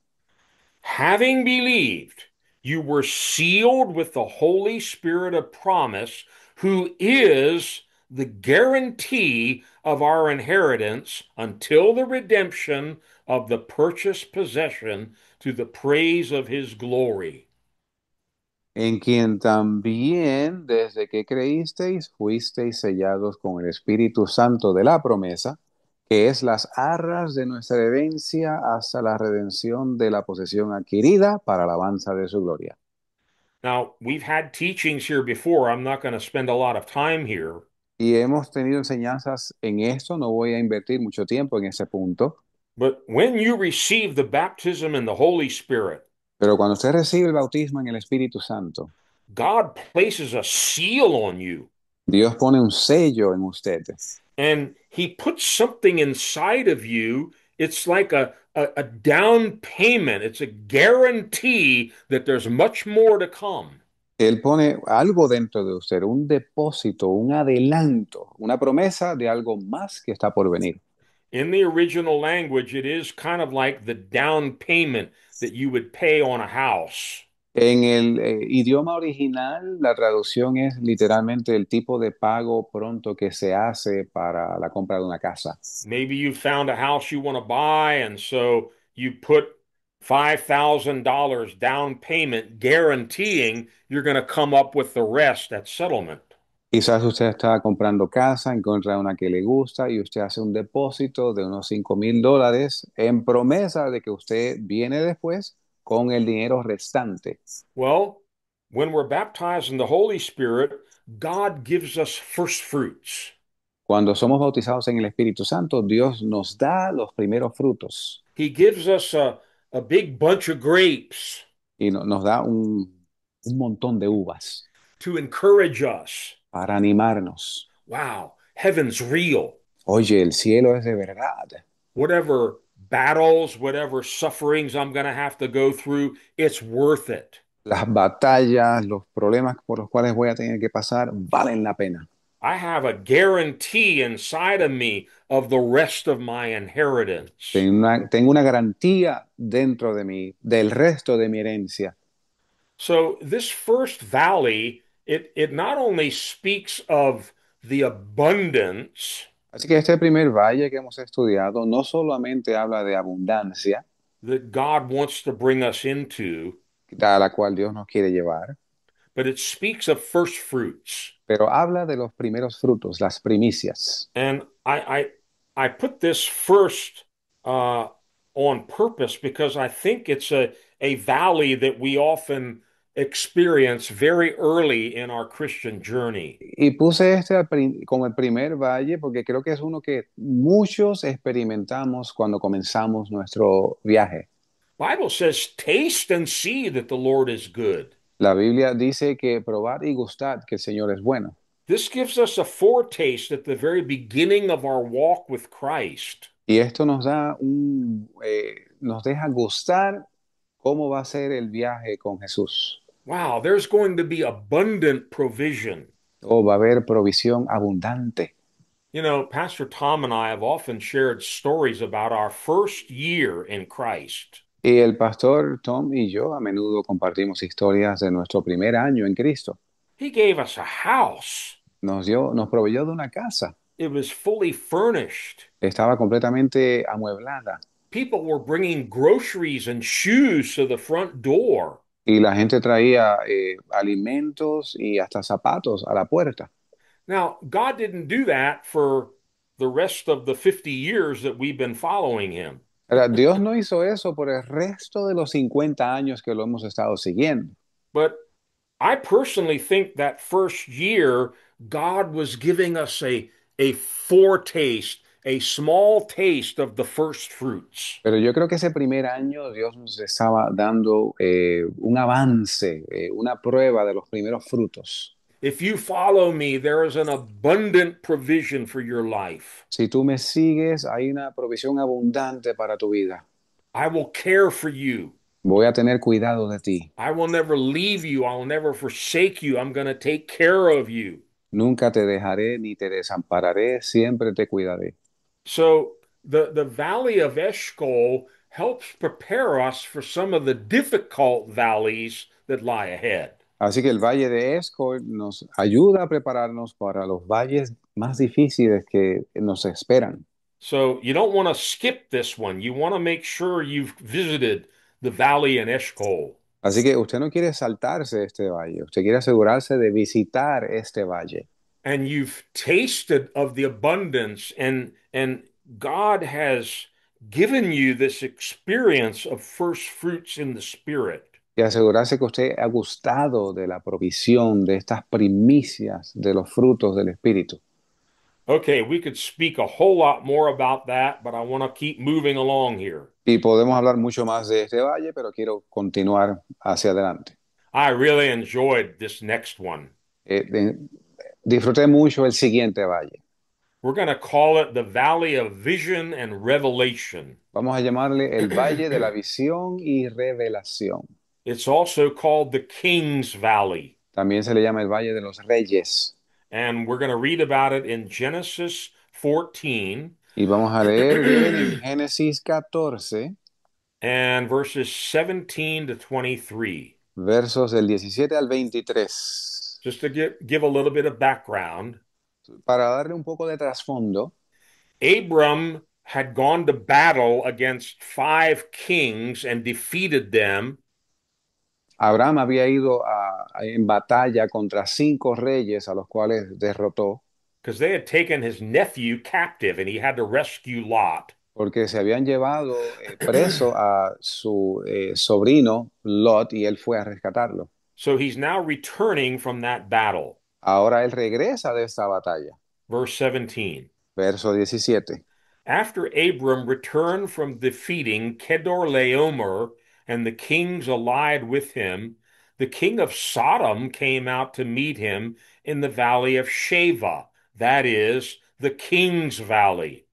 Having believed, you were sealed with the Holy Spirit of promise, who is the guarantee of our inheritance until the redemption of the purchased possession to the praise of his glory. En quien también, desde que creísteis, fuisteis sellados con el Espíritu Santo de la promesa, que es las arras de nuestra herencia hasta la redención de la posesión adquirida para alabanza de su gloria. Now, we've had teachings here before. I'm not going to spend a lot of time here. Y hemos tenido enseñanzas en esto, no voy a invertir mucho tiempo en ese punto, But when you receive the baptism in the Holy Spirit, pero cuando usted recibe el bautismo en el Espíritu Santo, God places a seal on you. Dios pone un sello en usted And he puts something inside of you. It's like a down payment. It's a guarantee that there's much more to come. Él pone algo dentro de usted, un depósito, un adelanto, una promesa de algo más que está por venir. In the original language, it is kind of like the down payment that you would pay on a house. En el idioma original, la traducción es literalmente el tipo de pago pronto que se hace para la compra de una casa. Maybe you found a house you want to buy, and so you put $5,000 down payment, guaranteeing you're going to come up with the rest at settlement. Quizás usted está comprando casa, encuentra una que le gusta y usted hace un depósito de unos $5,000 en promesa de que usted viene después con el dinero restante. Well, when we're baptized in the Holy Spirit, God gives us first fruits. Cuando somos bautizados en el Espíritu Santo, Dios nos da los primeros frutos He gives us a big bunch of grapes y nos da un montón de uvas to encourage us. para animarnos. Wow, heaven's real. Oye, el cielo es de verdad. Whatever battles, whatever sufferings I'm going to have to go through, it's worth it. Las batallas, los problemas por los cuales voy a tener que pasar, valen la pena. I have a guarantee inside of me of the rest of my inheritance. Tengo una garantía dentro de mí, del resto de mi herencia. So this first valley, it not only speaks of the abundance Así que este primer valle que hemos estudiado no solamente habla de abundancia, that God wants to bring us into, a la cual Dios nos quiere llevar, but it speaks of first fruits. pero habla de los primeros frutos, las primicias. And I put this first uh, on purpose because I think it's a valley that we often experience very early in our Christian journey. Y puse este como el primer valle porque creo que es uno que muchos experimentamos cuando comenzamos nuestro viaje. Bible says, taste and see that the Lord is good. La Biblia dice que probad y gustad que el Señor es bueno. This gives us a foretaste at the very beginning of our walk with Christ. Y esto nos da nos deja gustar cómo va a ser el viaje con Jesús. Wow, there's going to be abundant provision. O va a haber provisión abundante. You know, Pastor Tom and I have often shared stories about our first year in Christ. Y el pastor Tom y yo a menudo compartimos historias de nuestro primer año en Cristo. He gave us a house. Nos proveyó de una casa. It was fully furnished. Estaba completamente amueblada. People were bringing groceries and shoes to the front door. Y la gente traía alimentos y hasta zapatos a la puerta. Now, God didn't do that for the rest of the 50 years that we've been following him. Ahora, Dios no hizo eso por el resto de los 50 años que lo hemos estado siguiendo. But I personally think that first year, God was giving us a foretaste, a small taste of the first fruits. Pero yo creo que ese primer año Dios nos estaba dando un avance, una prueba de los primeros frutos. If you follow me, there is an abundant provision for your life. Si tú me sigues, hay una provisión abundante para tu vida. I will care for you. Voy a tener cuidado de ti. I will never leave you. I will never forsake you. I'm going to take care of you. Nunca te dejaré ni te desampararé, siempre te cuidaré. So the Valley of Eshcol helps prepare us for some of the difficult valleys that lie ahead. Así que el valle de Escol nos ayuda a prepararnos para los valles más difíciles que nos esperan. So you don't want to skip this one. You want to make sure you've visited the valley in Eshcol. Así que usted no quiere saltarse este valle, usted quiere asegurarse de visitar este valle. And you've tasted of the abundance and God has given you this experience of first fruits in the spirit. Y asegurarse que usted ha gustado de la provisión de estas primicias de los frutos del Espíritu. Okay, we could speak a whole lot more about that, but I want to keep moving along here. Y podemos hablar mucho más de este valle, pero quiero continuar hacia adelante. I really enjoyed this next one. Eh, de- Disfruté mucho el siguiente valle. We're going to call it the Valley of Vision and Revelation. Vamos a llamarle el Valle de la Visión y Revelación. It's also called the King's Valley. También se le llama el Valle de los Reyes. And we're going to read about it in Genesis 14 Y vamos a leer de él en Génesis 14, and verses 17 to 23. versos del 17 al 23. Just to give a little bit of background, Para darle un poco de trasfondo, Abram had gone to battle against five kings and defeated them. Abraham había ido en batalla contra 5 reyes a los cuales derrotó Because they had taken his nephew captive and he had to rescue Lot. porque se habían llevado preso a su sobrino Lot y él fue a rescatarlo. So he's now returning from that battle. Ahora él regresa de esta batalla. Verse 17. Verso 17. After Abram returned from defeating Kedorlaomer and the kings allied with him, the king of Sodom came out to meet him in the valley of Sheva, that is, the king's valley.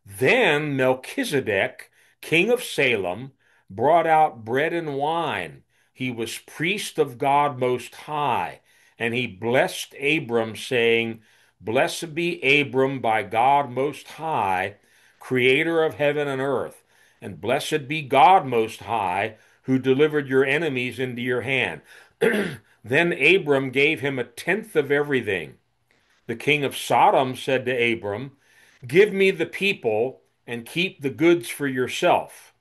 Then Melchizedek, king of Salem, brought out bread and wine. He was priest of God Most High, and he blessed Abram, saying, Blessed be Abram by God Most High, creator of heaven and earth, and blessed be God Most High, who delivered your enemies into your hand. Then Abram gave him a tenth of everything. The king of Sodom said to Abram, Give me the people and keep the goods for yourself.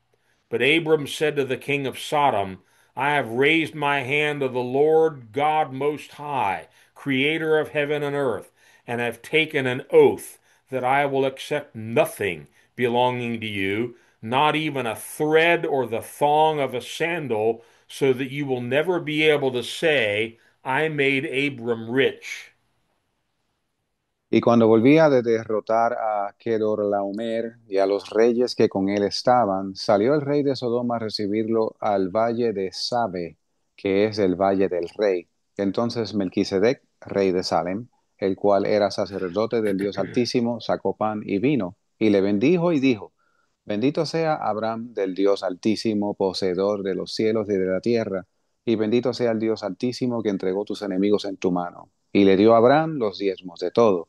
But Abram said to the king of Sodom, I have raised my hand to the Lord God Most High, creator of heaven and earth, and have taken an oath that I will accept nothing belonging to you, not even a thread or the thong of a sandal, so that you will never be able to say, I made Abram rich. Y cuando volvía de derrotar a Kedorlaomer y a los reyes que con él estaban, salió el rey de Sodoma a recibirlo al valle de Sabe, que es el valle del rey. Entonces Melquisedec, rey de Salem, el cual era sacerdote del Dios Altísimo, sacó pan y vino, y le bendijo y dijo, bendito sea Abraham del Dios Altísimo, poseedor de los cielos y de la tierra, y bendito sea el Dios Altísimo que entregó tus enemigos en tu mano. Y le dio a Abraham los diezmos de todo.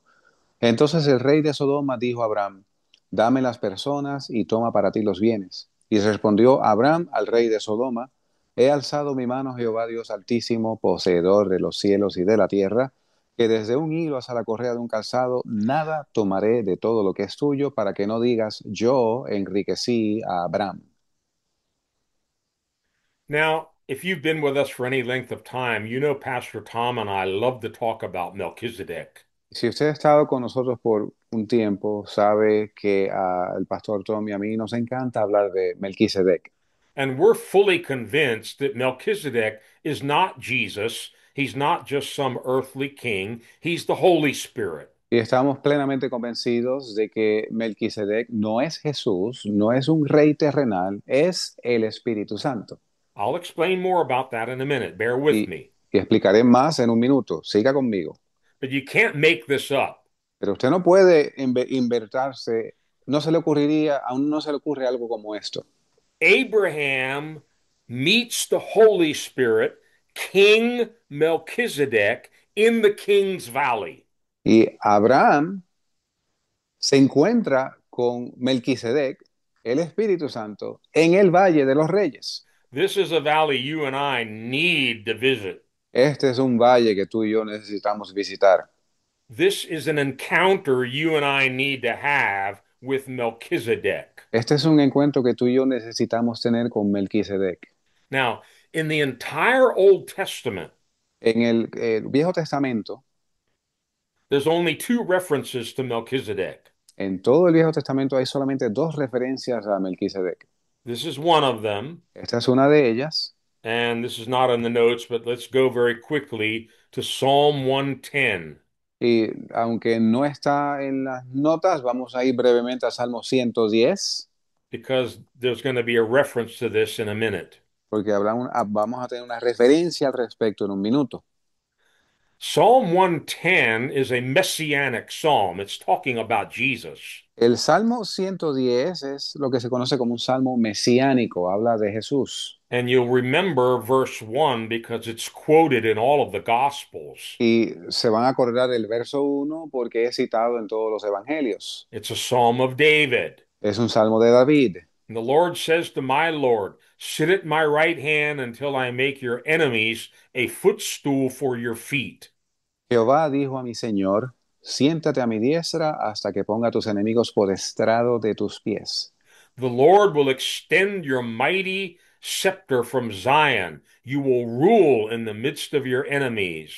Entonces el rey de Sodoma dijo a Abraham, dame las personas y toma para ti los bienes. Y respondió Abraham al rey de Sodoma, he alzado mi mano Jehová Dios Altísimo, poseedor de los cielos y de la tierra, que desde un hilo hasta la correa de un calzado, nada tomaré de todo lo que es tuyo, para que no digas, yo enriquecí a Abraham. Now, if you've been with us for any length of time, you know Pastor Tom and I love to talk about Melchizedek. Si usted ha estado con nosotros por un tiempo, sabe que al pastor Tom y a mí nos encanta hablar de Melquisedec. And we're fully convinced that Melchizedek is not Jesus. He's not just some earthly king. He's the Holy Spirit. Y estamos plenamente convencidos de que Melquisedec no es Jesús, no es un rey terrenal, es el Espíritu Santo. I'll explain more about that in a minute. Bear with Y, me. y explicaré más en un minuto. Siga conmigo. But you can't make this up. Pero usted no puede invertirse, no se le ocurriría, aún no se le ocurre algo como esto. Abraham meets the Holy Spirit, King Melchizedek, in the King's Valley. Y Abraham se encuentra con Melquisedec, el Espíritu Santo, en el Valle de los Reyes. This is a valley you and I need to visit. Este es un valle que tú y yo necesitamos visitar. This is an encounter you and I need to have with Melchizedek. Este es un encuentro que tú y yo necesitamos tener con Melquisedec. Now, in the entire Old Testament, En el Viejo Testamento, there's only two references to Melchizedek. en todo el Viejo Testamento hay solamente dos referencias a Melquisedec. This is one of them, Esta es una de ellas. and this is not in the notes, but let's go very quickly to Psalm 110. Y aunque no está en las notas, vamos a ir brevemente a Salmo 110, Because there's going to be a reference to this in a minute. porque vamos a tener una referencia al respecto en un minuto. Psalm 110 is a messianic psalm. It's talking about Jesus. El Salmo 110 es lo que se conoce como un salmo mesiánico, habla de Jesús. And you'll remember verse 1 because it's quoted in all of the Gospels. Y se van a acordar del verso 1 porque es citado en todos los evangelios. It's a psalm of David. Es un salmo de David. And the Lord says to my Lord, sit at my right hand until I make your enemies a footstool for your feet. Jehová dijo a mi Señor, siéntate a mi diestra hasta que ponga a tus enemigos por estrado de tus pies. The Lord will extend your mighty scepter from Zion. You will rule in the midst of your enemies.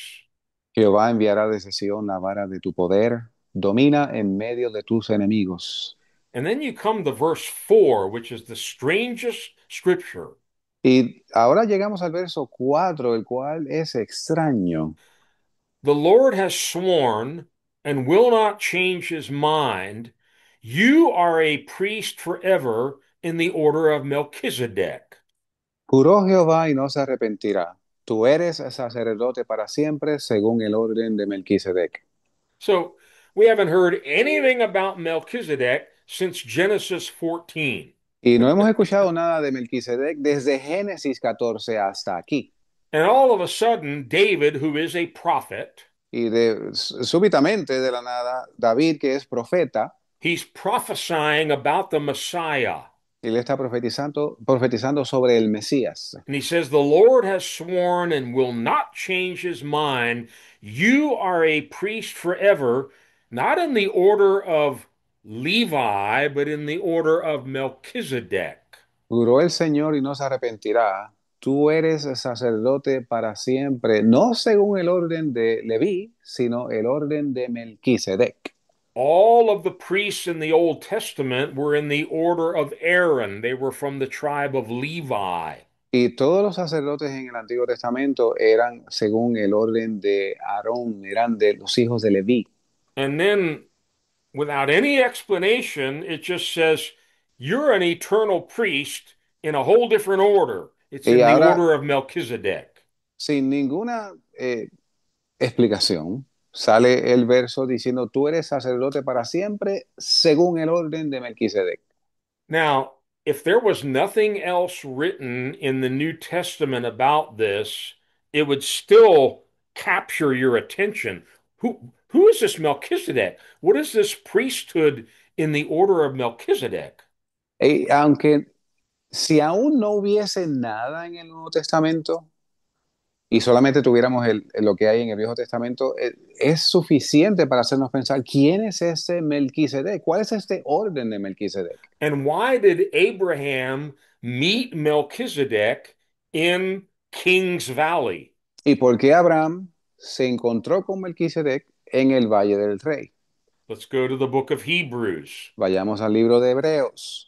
Jehová enviará desde Sión la vara de tu poder, domina en medio de tus enemigos. And then you come to verse 4, which is the strangest scripture. Y ahora llegamos al verso 4, el cual es extraño. The Lord has sworn and will not change his mind. You are a priest forever in the order of Melchizedek. Juró Jehová y no se arrepentirá. Tú eres sacerdote para siempre según el orden de Melquisedec. So we haven't heard anything about Melchizedek since Genesis 14. Y no hemos escuchado nada de Melquisedec desde Génesis 14 hasta aquí. And all of a sudden, David, who is a prophet, Y súbitamente, de la nada, David, que es profeta, he's prophesying about the Messiah. él está profetizando sobre el Mesías. And he says, the Lord has sworn and will not change his mind. You are a priest forever, not in the order of Levi, but in the order of Melchizedek. Juró el Señor y no se arrepentirá. tú eres sacerdote para siempre, no según el orden de Leví, sino el orden de Melquisedec. All of the priests in the Old Testament were in the order of Aaron. They were from the tribe of Levi. Y todos los sacerdotes en el Antiguo Testamento eran según el orden de Aarón, eran de los hijos de Leví. And then, without any explanation, it just says, you're an eternal priest in a whole different order. It's Y in the ahora, order of Melchizedek. sin ninguna explicación, sale el verso diciendo, tú eres sacerdote para siempre según el orden de Melquisedec. Now, if there was nothing else written in the New Testament about this, it would still capture your attention. Who is this Melchizedek? What is this priesthood in the order of Melchizedek? Y aunque si aún no hubiese nada en el Nuevo Testamento y solamente tuviéramos lo que hay en el Viejo Testamento, es suficiente para hacernos pensar quién es este Melquisedec, cuál es este orden de Melquisedec And why did Abraham meet Melchizedek in King's Valley? y por qué Abraham se encontró con Melquisedec en el Valle del Rey. Let's go to the book of Hebrews. Vayamos al libro de Hebreos.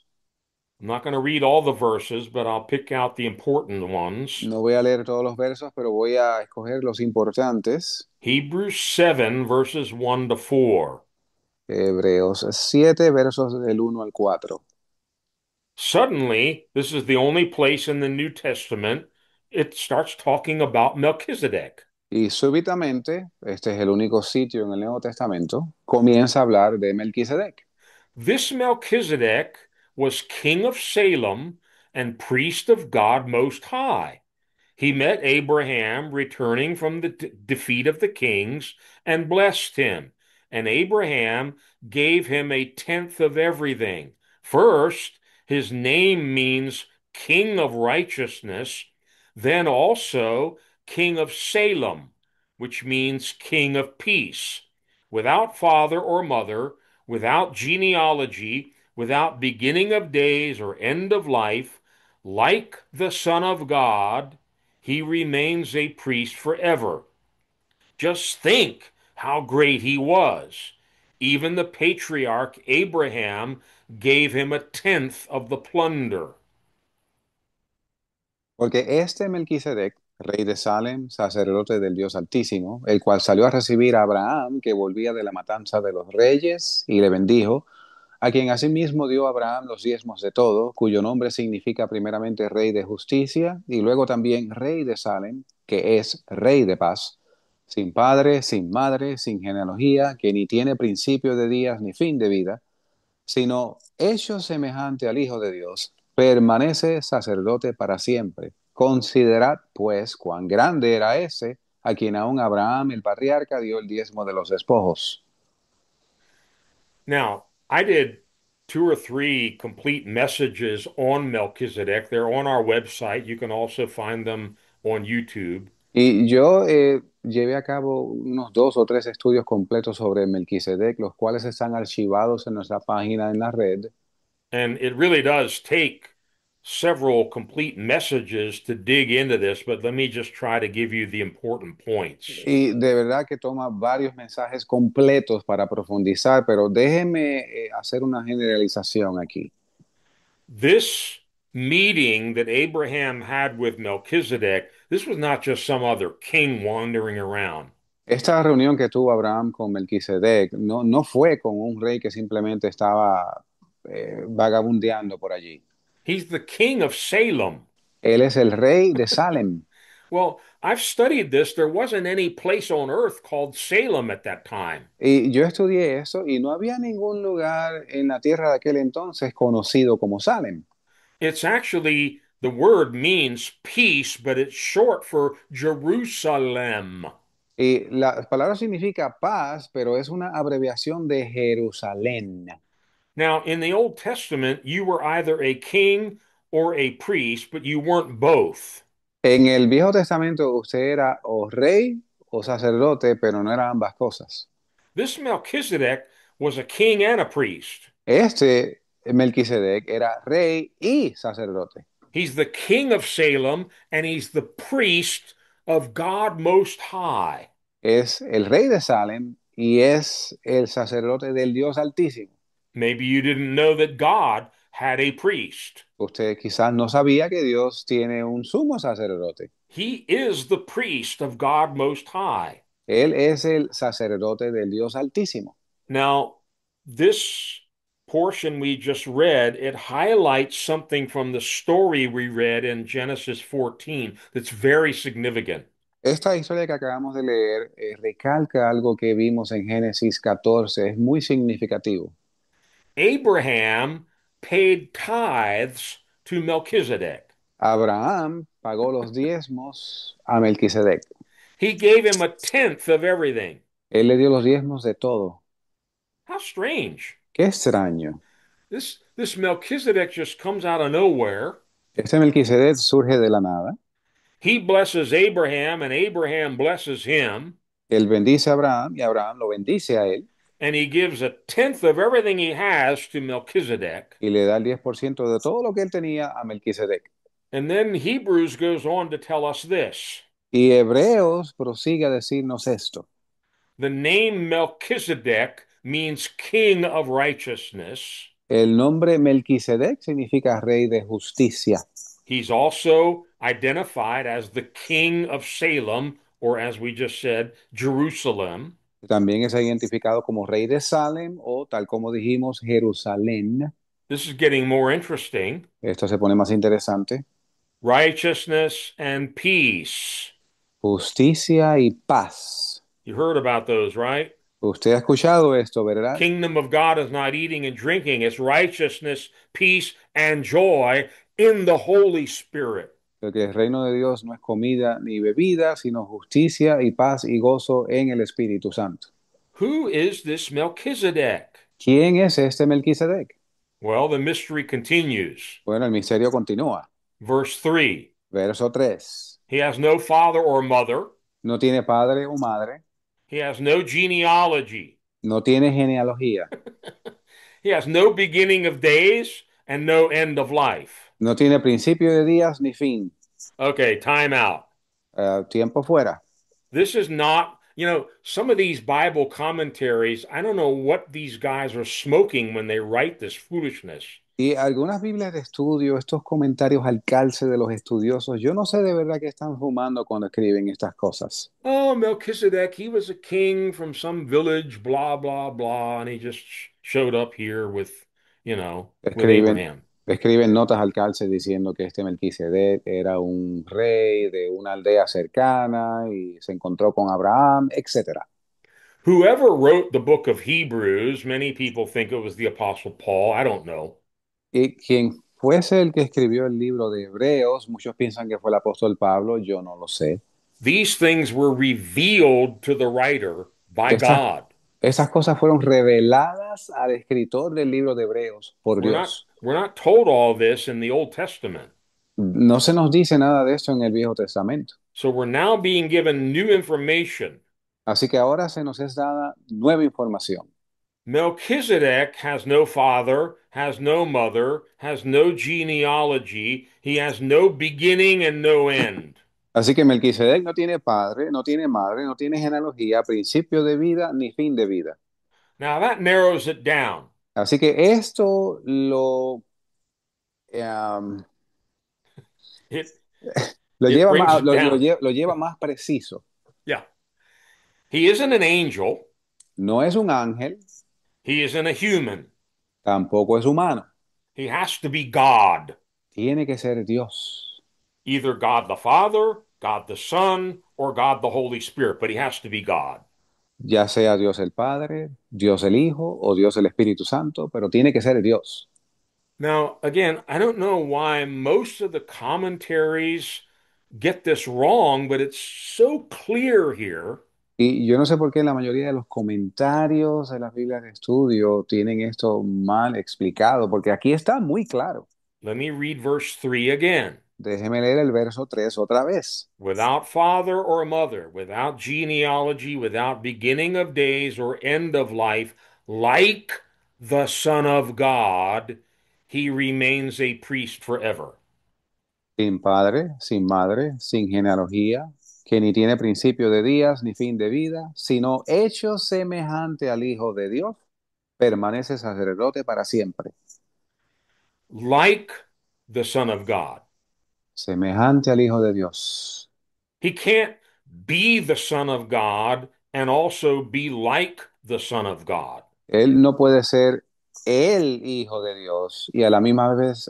I'm not going to read all the verses, but I'll pick out the important ones. No voy a leer todos los versos, pero voy a escoger los importantes. Hebrews 7, verses 1 to 4. Hebreos 7, versos del 1 al 4. Suddenly, this is the only place in the New Testament it starts talking about Melchizedek. Y súbitamente, este es el único sitio en el Nuevo Testamento, comienza a hablar de Melquisedec. This Melchizedek was king of Salem and priest of God Most High. He met Abraham returning from the defeat of the kings and blessed him. And Abraham gave him a tenth of everything. First, his name means king of righteousness, then also king of Salem, which means king of peace. Without father or mother, without genealogy, without beginning of days or end of life, like the Son of God, he remains a priest forever. Just think how great he was. Even the patriarch Abraham gave him a tenth of the plunder. Porque este Melquisedec, rey de Salem, sacerdote del Dios Altísimo, el cual salió a recibir a Abraham, que volvía de la matanza de los reyes, y le bendijo, a quien asimismo dio Abraham los diezmos de todo, cuyo nombre significa primeramente rey de justicia, y luego también rey de Salem, que es rey de paz, sin padre, sin madre, sin genealogía, que ni tiene principio de días ni fin de vida, sino hecho semejante al Hijo de Dios, permanece sacerdote para siempre. Considerad, pues, cuán grande era ese, a quien aún Abraham, el patriarca, dio el diezmo de los despojos. Now, I did two or three complete messages on Melchizedek. They're on our website. You can also find them on YouTube. Y yo llevé a cabo unos 2 o 3 estudios completos sobre Melquisedec, los cuales están archivados en nuestra página en la red. And it really does take several complete messages to dig into this, but let me just try to give you the important points. Y de verdad que toma varios mensajes completos para profundizar, pero déjeme hacer una generalización aquí. This meeting that Abraham had with Melchizedek, this was not just some other king wandering around. Esta reunión que tuvo Abraham con Melquisedec no fue con un rey que simplemente estaba vagabundeando por allí. He's the king of Salem. Él es el rey de Salem. Well, I've studied this. There wasn't any place on earth called Salem at that time. Y yo estudié eso y no había ningún lugar en la tierra de aquel entonces conocido como Salem. It's actually, the word means peace, but it's short for Jerusalem. Y la palabra significa paz, pero es una abreviación de Jerusalén. Now, in the Old Testament, you were either a king or a priest, but you weren't both. En el Viejo Testamento usted era o rey o sacerdote, pero no eran ambas cosas. This Melchizedek was a king and a priest. Este Melquisedec era rey y sacerdote. He's the king of Salem, and he's the priest of God Most High. Es el rey de Salem y es el sacerdote del Dios Altísimo. Maybe you didn't know that God had a priest. Usted quizás no sabía que Dios tiene un sumo sacerdote. He is the priest of God Most High. Él es el sacerdote del Dios Altísimo. Now, this portion we just read, it highlights something from the story we read in Genesis 14 that's very significant. Esta historia que acabamos de leer recalca algo que vimos en Génesis 14, es muy significativo. Abraham paid tithes to Melchizedek. Abraham pagó los diezmos a Melquisedec. He gave him a tenth of everything. Él le dio los diezmos de todo. How strange. Qué extraño. This Melchizedek just comes out of nowhere. Este Melquisedec surge de la nada. He blesses Abraham, and Abraham blesses him, Él bendice a Abraham y Abraham lo bendice a él and he gives a tenth of everything he has to Melchizedek. y le da el 10% de todo lo que él tenía a Melquisedec. And then Hebrews goes on to tell us this. Y Hebreos prosigue a decirnos esto. The name Melchizedek means king of righteousness. El nombre Melquisedec significa rey de justicia. He's also identified as the king of Salem, or as we just said, Jerusalem. También es identificado como rey de Salem o tal como dijimos, Jerusalén. This is getting more interesting. Esto se pone más interesante. Righteousness and peace. Justicia y paz. You heard about those, right? Usted ha escuchado esto, ¿verdad? Kingdom of God is not eating and drinking, it's righteousness, peace, and joy in the Holy Spirit. Porque el reino de Dios no es comida ni bebida, sino justicia y paz y gozo en el Espíritu Santo. Who is this Melchizedek? ¿Quién es este Melquisedec? Well, the mystery continues. Bueno, el misterio continúa. Verse 3. Verso 3. He has no father or mother. No tiene padre o madre, He has no genealogy. no tiene genealogía, He has no beginning of days and no end of life. no tiene principio de días ni fin. Okay, time out. Tiempo fuera. This is not, some of these Bible commentaries, I don't know what these guys are smoking when they write this foolishness. Y algunas Biblias de estudio, estos comentarios al calce de los estudiosos, yo no sé de verdad qué están fumando cuando escriben estas cosas. Oh, Melchizedek, he was a king from some village, blah, blah, blah, and he just showed up here with Escriben, Abraham. escriben notas al calce diciendo que este Melquisedec era un rey de una aldea cercana y se encontró con Abraham, etcétera. Whoever wrote the book of Hebrews, many people think it was the Apostle Paul. I don't know. Y quien fuese el que escribió el libro de Hebreos, muchos piensan que fue el apóstol Pablo, yo no lo sé. These things were revealed to the writer by Estas, God. esas cosas fueron reveladas al escritor del libro de Hebreos por We're not Dios. we're not told all this in the Old Testament. No se nos dice nada de esto en el Viejo Testamento. So we're now being given new information. Así que ahora se nos es dada nueva información. Melchizedek has no father, has no mother, has no genealogy. He has no beginning and no end. Así que Melquisedec no tiene padre, no tiene madre, no tiene genealogía, principio de vida ni fin de vida. Now that narrows it down. Así que esto um, It lo it lleva brings más, it down. lo lleva más preciso. Yeah. He isn't an angel. No es un ángel, He isn't a human. tampoco es humano. He has to be God. Tiene que ser Dios. Either God the Father, God the Son, or God the Holy Spirit, but he has to be God. Ya sea Dios el Padre, Dios el Hijo o Dios el Espíritu Santo, pero tiene que ser Dios. Now, again, I don't know why most of the commentaries get this wrong, but it's so clear here. Y yo no sé por qué la mayoría de los comentarios de las Biblias de estudio tienen esto mal explicado, porque aquí está muy claro. Let me read verse 3 again. Déjeme leer el verso 3 otra vez. Without father or mother, without genealogy, without beginning of days or end of life, like the Son of God, he remains a priest forever. sin padre, sin madre, sin genealogía, que ni tiene principio de días ni fin de vida, sino hecho semejante al Hijo de Dios, permanece sacerdote para siempre. like the Son of God. Semejante al Hijo de Dios. He can't be the Son of God and also be like the Son of God. Él no puede ser el Hijo de Dios y a la misma vez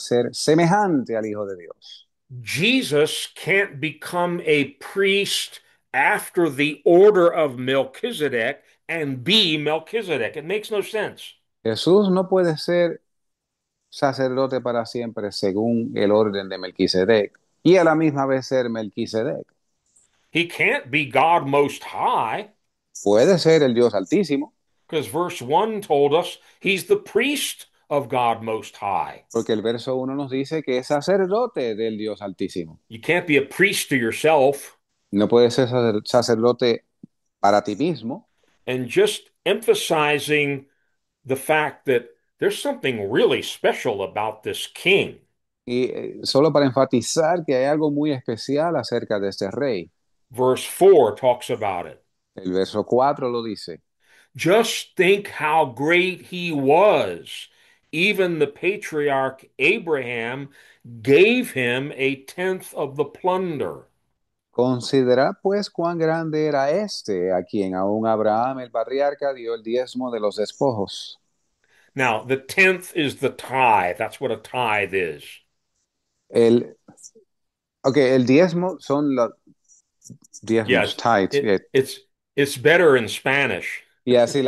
ser semejante al Hijo de Dios. Jesus can't become a priest after the order of Melchizedek and be Melchizedek. It makes no sense. Jesús no puede ser sacerdote para siempre según el orden de Melquisedec y a la misma vez ser Melquisedec. He can't be God Most High Puede ser el Dios Altísimo, because verse 1 told us he's the priest of God Most High. porque el verso 1 nos dice que es sacerdote del Dios Altísimo. You can't be a priest to yourself. No puede ser sacerdote para ti mismo. And just emphasizing the fact that there's something really special about this king. Y solo para enfatizar que hay algo muy especial acerca de este rey. Verse 4 talks about it. El verso 4 lo dice. Just think how great he was. Even the patriarch Abraham gave him a tenth of the plunder. Considera pues cuán grande era este, a quien aún Abraham el patriarca dio el diezmo de los despojos. Now, the tenth is the tithe. That's what a tithe is. El, ok, el diezmo son los diezmos, Yes, tithes. it, it's it's better in Spanish. Y así,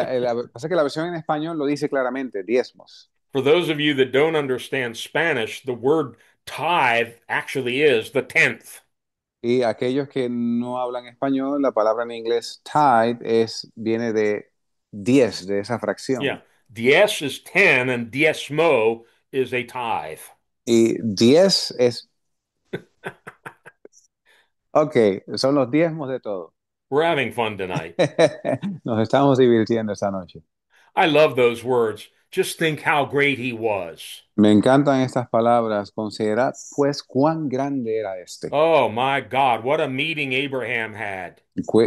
pasa que la versión en español lo dice claramente, diezmos. For those of you that don't understand Spanish, the word tithe actually is the tenth. Y aquellos que no hablan español, la palabra en inglés tithe viene de 10, de esa Yeah. fracción. Diez is 10 and diezmo is a tithe. Y 10 es, ok, son los diezmos de todo. We're having fun tonight. Nos estamos divirtiendo esta noche. I love those words. Just think how great he was. Me encantan estas palabras. Considerad pues cuán grande era este. Oh my God, what a meeting Abraham had.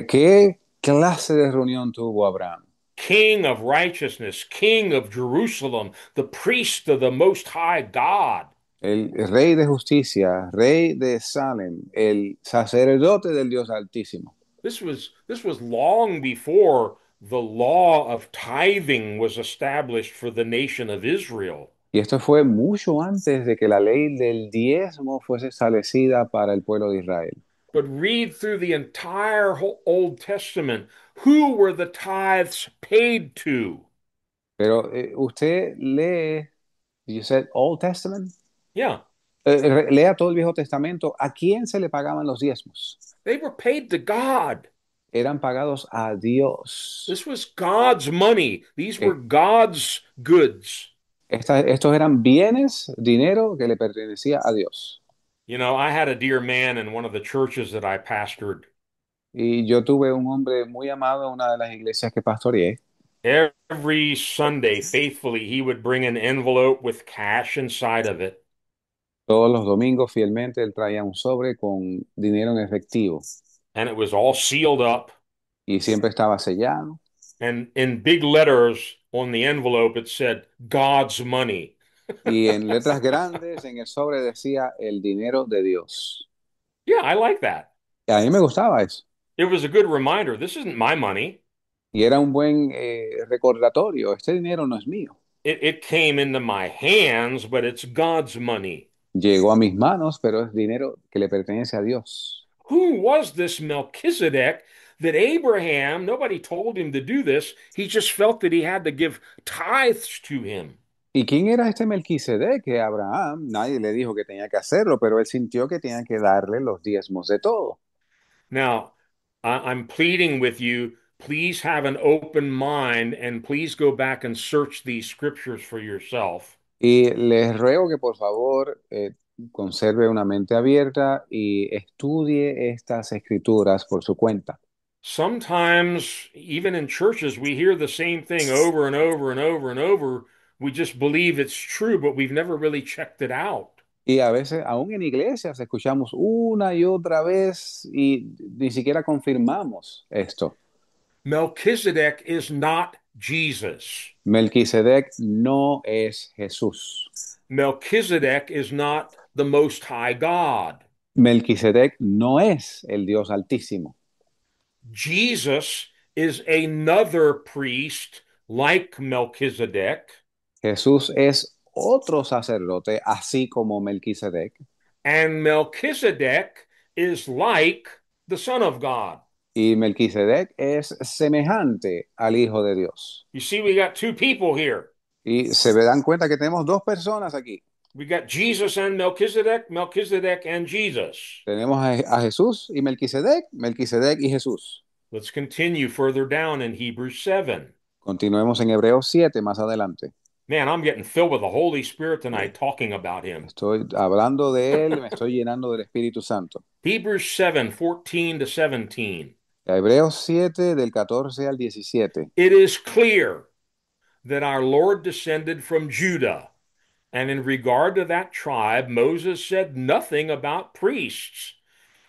¿Qué clase de reunión tuvo Abraham? King of righteousness, King of Jerusalem, the priest of the Most High God. El rey de justicia, rey de Salem, el sacerdote del Dios Altísimo. This was long before the law of tithing was established for the nation of Israel. Y esto fue mucho antes de que la ley del diezmo fuese establecida para el pueblo de Israel. But read through the entire Old Testament. Who were the tithes paid to? Pero usted lee, you said Old Testament, Yeah, lea todo el Viejo Testamento. ¿A quién se le pagaban los diezmos? they were paid to God. Eran pagados a Dios. This was God's money. These were Eh, God's goods. estos eran bienes, dinero que le pertenecía a Dios. I had a dear man in one of the churches that I pastored. Y yo tuve un hombre muy amado en una de las iglesias que pastoreé. Every Sunday, faithfully, he would bring an envelope with cash inside of it. Todos los domingos fielmente él traía un sobre con dinero en efectivo And it was all sealed up. y siempre estaba sellado. And in big letters on the envelope, it said, God's money. Y en letras grandes en el sobre decía el dinero de Dios. Yeah, I like that. Y a mí me gustaba eso. It was a good reminder. This isn't my money. Y era un buen recordatorio. Este dinero no es mío. It came into my hands, but it's God's money. Llegó a mis manos, pero es dinero que le pertenece a Dios. Who was this Melchizedek that Abraham, nobody told him to do this, he just felt that he had to give tithes to him. ¿Y quién era este Melquisedec? Que Abraham, nadie le dijo que tenía que hacerlo, pero él sintió que tenía que darle los diezmos de todo. Now, I'm pleading with you, please have an open mind and please go back and search these scriptures for yourself. Y les ruego que por favor conserve una mente abierta y estudie estas escrituras por su cuenta. Sometimes, even in churches, we hear the same thing over and over and over and over. We just believe it's true, but we've never really checked it out. Y a veces, aún en iglesias, escuchamos una y otra vez y ni siquiera confirmamos esto. Melchizedek is not Jesus. Melquisedec no es Jesús. Melchizedek is not the Most High God. Melquisedec no es el Dios Altísimo. Jesus is another priest like Melchizedek, Jesús es otro sacerdote, así como Melquisedec. and Melchizedek is like the Son of God. Y Melquisedec es semejante al Hijo de Dios. You see, we got two people here. Y se dan cuenta que tenemos dos personas aquí. We got Jesus and Melchizedek, Melchizedek and Jesus. Tenemos a Jesús y Melquisedec, Melquisedec y Jesús. Let's continue further down in Hebrews 7. Continuemos en Hebreos 7 más adelante. Man, I'm getting filled with the Holy Spirit tonight talking about him. Estoy hablando de él, me estoy llenando del Espíritu Santo. Hebrews 7, 14 to 17. Hebreos 7 del 14 al 17. It is clear that our Lord descended from Judah, and in regard to that tribe, Moses said nothing about priests.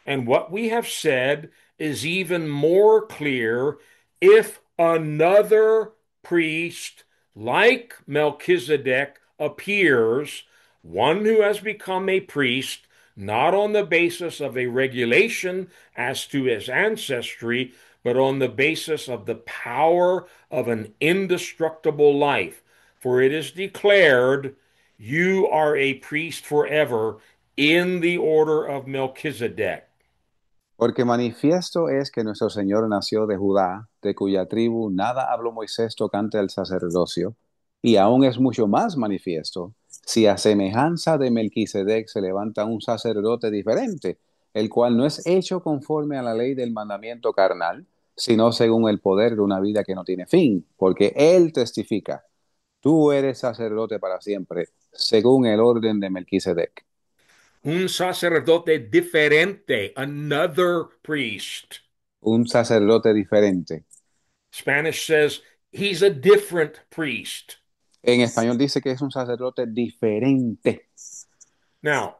And what we have said is even more clear if another priest like Melchizedek appears, one who has become a priest not on the basis of a regulation as to his ancestry, but on the basis of the power of an indestructible life. For it is declared, you are a priest forever in the order of Melchizedek. Porque manifiesto es que nuestro Señor nació de Judá, de cuya tribu nada habló Moisés tocante al sacerdocio, y aún es mucho más manifiesto si a semejanza de Melquisedec se levanta un sacerdote diferente, el cual no es hecho conforme a la ley del mandamiento carnal, sino según el poder de una vida que no tiene fin, porque Él testifica, tú eres sacerdote para siempre, según el orden de Melquisedec. Un sacerdote diferente, another priest. Un sacerdote diferente. Spanish says he's a different priest. En español dice que es un sacerdote diferente. Now,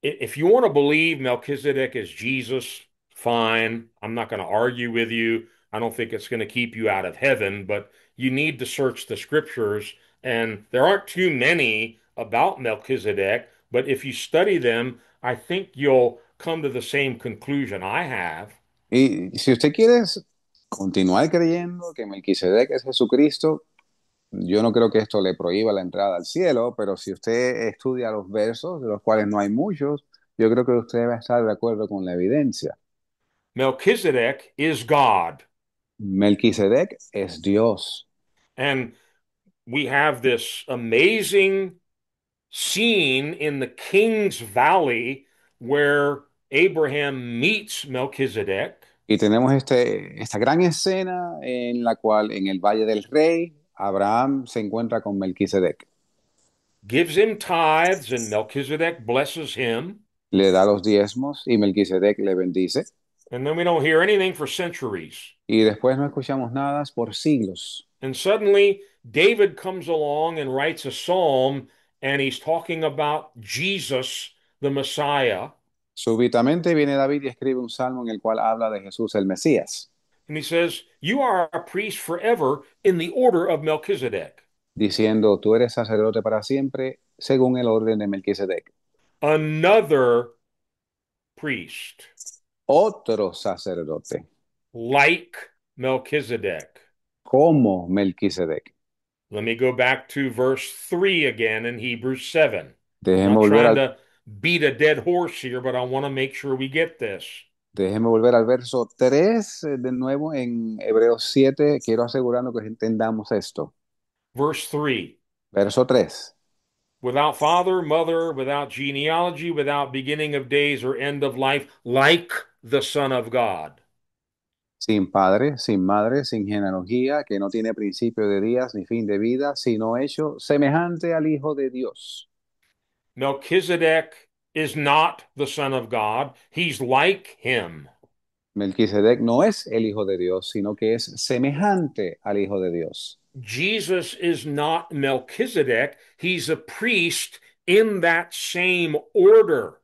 if you want to believe Melchizedek is Jesus, fine. I'm not going to argue with you. I don't think it's going to keep you out of heaven, but you need to search the scriptures. And there aren't too many about Melchizedek, but if you study them, I think you'll come to the same conclusion I have. Y si usted quiere continuar creyendo que Melquisedec es Jesucristo, yo no creo que esto le prohíba la entrada al cielo, pero si usted estudia los versos, de los cuales no hay muchos, yo creo que usted va a estar de acuerdo con la evidencia. Melchizedek is God. Melquisedec es Dios. And we have this amazing scene in the King's Valley where Abraham meets Melchizedek, Y tenemos esta gran escena en la cual en el Valle del Rey, Abraham se encuentra con Melquisedec. gives him tithes, and Melchizedek blesses him. Le da los diezmos y Melquisedec le bendice. And then we don't hear anything for centuries. Y después no escuchamos nada por siglos. And suddenly, David comes along and writes a psalm, and he's talking about Jesus, the Messiah. Súbitamente viene David y escribe un salmo en el cual habla de Jesús el Mesías, And he says, you are a priest forever in the order of Melchizedek. diciendo, tú eres sacerdote para siempre, según el orden de Melquisedec. Another priest, Otro sacerdote, like Melchizedek. como Melquisedec. Let me go back to verse 3 again in Hebrews 7. Déjeme Not volver trying al, to beat a dead horse here, but I want to make sure we get this. déjeme volver al verso 3 de nuevo en Hebreos 7. Quiero asegurarnos que entendamos esto. Verse 3. Verso 3. Without father, mother, without genealogy, without beginning of days or end of life, like the Son of God. Sin padre, sin madre, sin genealogía, que no tiene principio de días ni fin de vida, sino hecho semejante al Hijo de Dios. Melchizedek is not the Son of God. He's like him. Melquisedec no es el Hijo de Dios, sino que es semejante al Hijo de Dios. Jesus is not Melchizedek. He's a priest in that same order.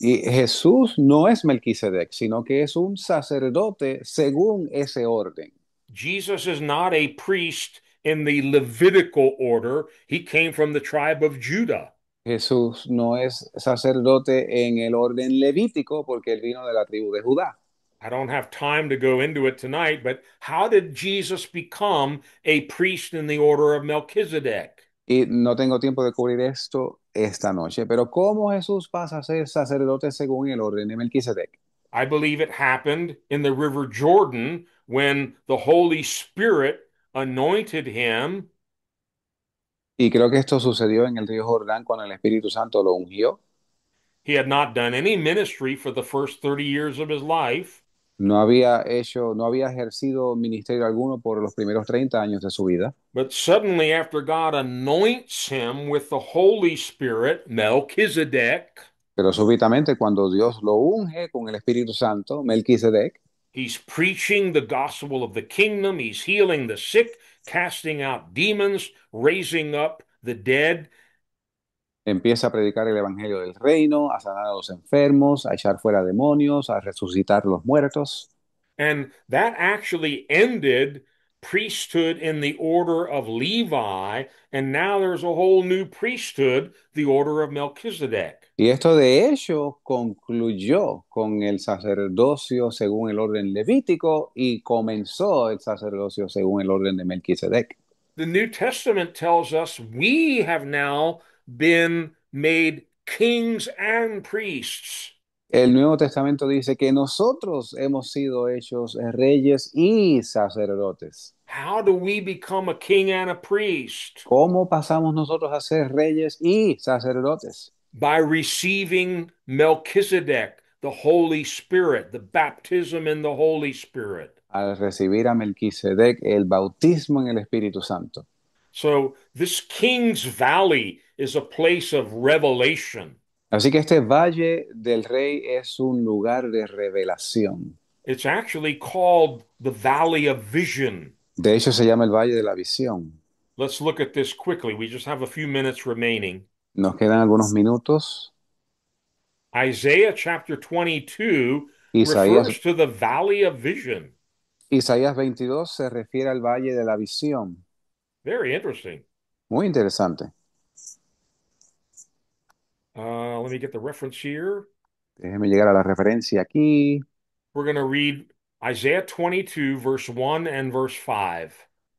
Y Jesús no es Melquisedec, sino que es un sacerdote según ese orden. Jesus is not a priest in the Levitical order. He came from the tribe of Judah. Jesús no es sacerdote en el orden levítico porque él vino de la tribu de Judá. I don't have time to go into it tonight, but how did Jesus become a priest in the order of Melchizedek? Y no tengo tiempo de cubrir esto esta noche, pero ¿cómo Jesús pasa a ser sacerdote según el orden de Melquisedec? I believe it happened in the River Jordan when the Holy Spirit anointed him. Y creo que esto sucedió en el río Jordán cuando el Espíritu Santo lo ungió. He had not done any ministry for the first 30 years of his life, No había ejercido ministerio alguno por los primeros 30 años de su vida, but suddenly, after God anoints him with the Holy Spirit, Melchizedek, pero súbitamente cuando Dios lo unge con el Espíritu Santo, Melquisedec, he's preaching the gospel of the kingdom, he's healing the sick, casting out demons, raising up the dead. empieza a predicar el Evangelio del Reino, a sanar a los enfermos, a echar fuera demonios, a resucitar los muertos. And that actually ended priesthood in the order of Levi. And now there's a whole new priesthood, the order of Melchizedek. Y esto de hecho concluyó con el sacerdocio según el orden levítico y comenzó el sacerdocio según el orden de Melquisedec. The New Testament tells us we have now been made kings and priests. El Nuevo Testamento dice que nosotros hemos sido hechos reyes y sacerdotes. How do we become a king and a priest? ¿Cómo pasamos nosotros a ser reyes y sacerdotes? By receiving Melchizedek, the Holy Spirit, the baptism in the Holy Spirit. Al recibir a Melquisedec el bautismo en el Espíritu Santo. So this King's Valley is a place of revelation. Así que este Valle del Rey es un lugar de revelación. It's actually called the Valley of Vision. De hecho, se llama el Valle de la Visión. Let's look at this quickly. We just have a few minutes remaining. Nos quedan algunos minutos. Isaiah chapter 22 Isaías, refers to the Valley of Vision. Isaías 22 se refiere al Valle de la Visión. Very interesting. Muy interesante. Let me get the reference here. Déjeme llegar a la referencia aquí. We're going to read Isaiah 22, verse 1 and verse 5.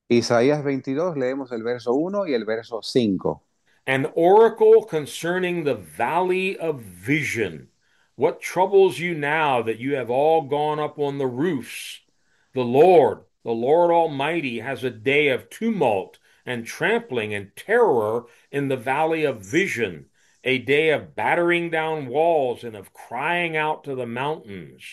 Isaías 22, leemos el verso 1 y el verso 5. An oracle concerning the valley of vision. What troubles you now that you have all gone up on the roofs? The Lord Almighty, has a day of tumult and trampling and terror in the valley of vision, a day of battering down walls and of crying out to the mountains.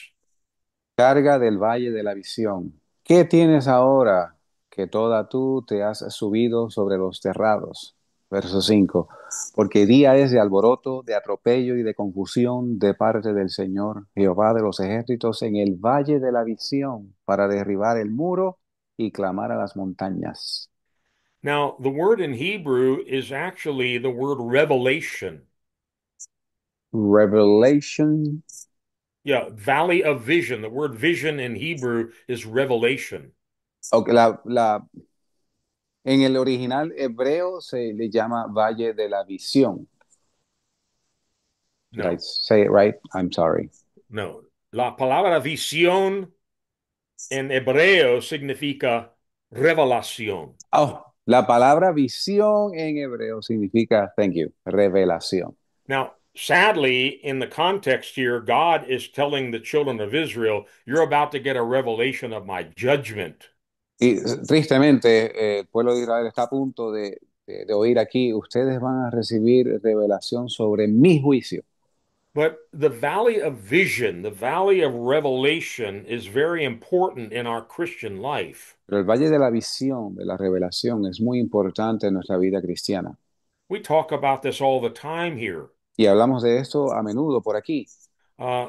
Carga del Valle de la Visión. ¿Qué tienes ahora que toda tú te has subido sobre los terrados? Verso 5. Porque día es de alboroto, de atropello y de confusión de parte del Señor, Jehová de los ejércitos, en el Valle de la Visión, para derribar el muro y clamar a las montañas. Now, the word in Hebrew is actually the word revelation. Revelation. Yeah, valley of vision. The word vision in Hebrew is revelation. Ok, en el original hebreo se le llama Valle de la Visión. Did I No, say it right? I'm sorry. no. La palabra visión en hebreo significa revelación. Oh, la palabra visión en hebreo significa, thank you, revelación. Now, sadly, in the context here, God is telling the children of Israel, you're about to get a revelation of my judgment. Y tristemente, el pueblo de Israel está a punto de oír aquí, ustedes van a recibir revelación sobre mi juicio. But the valley of vision, the valley of revelation, is very important in our Christian life. Pero el valle de la visión, de la revelación, es muy importante en nuestra vida cristiana. We talk about this all the time here. Y hablamos de esto a menudo por aquí.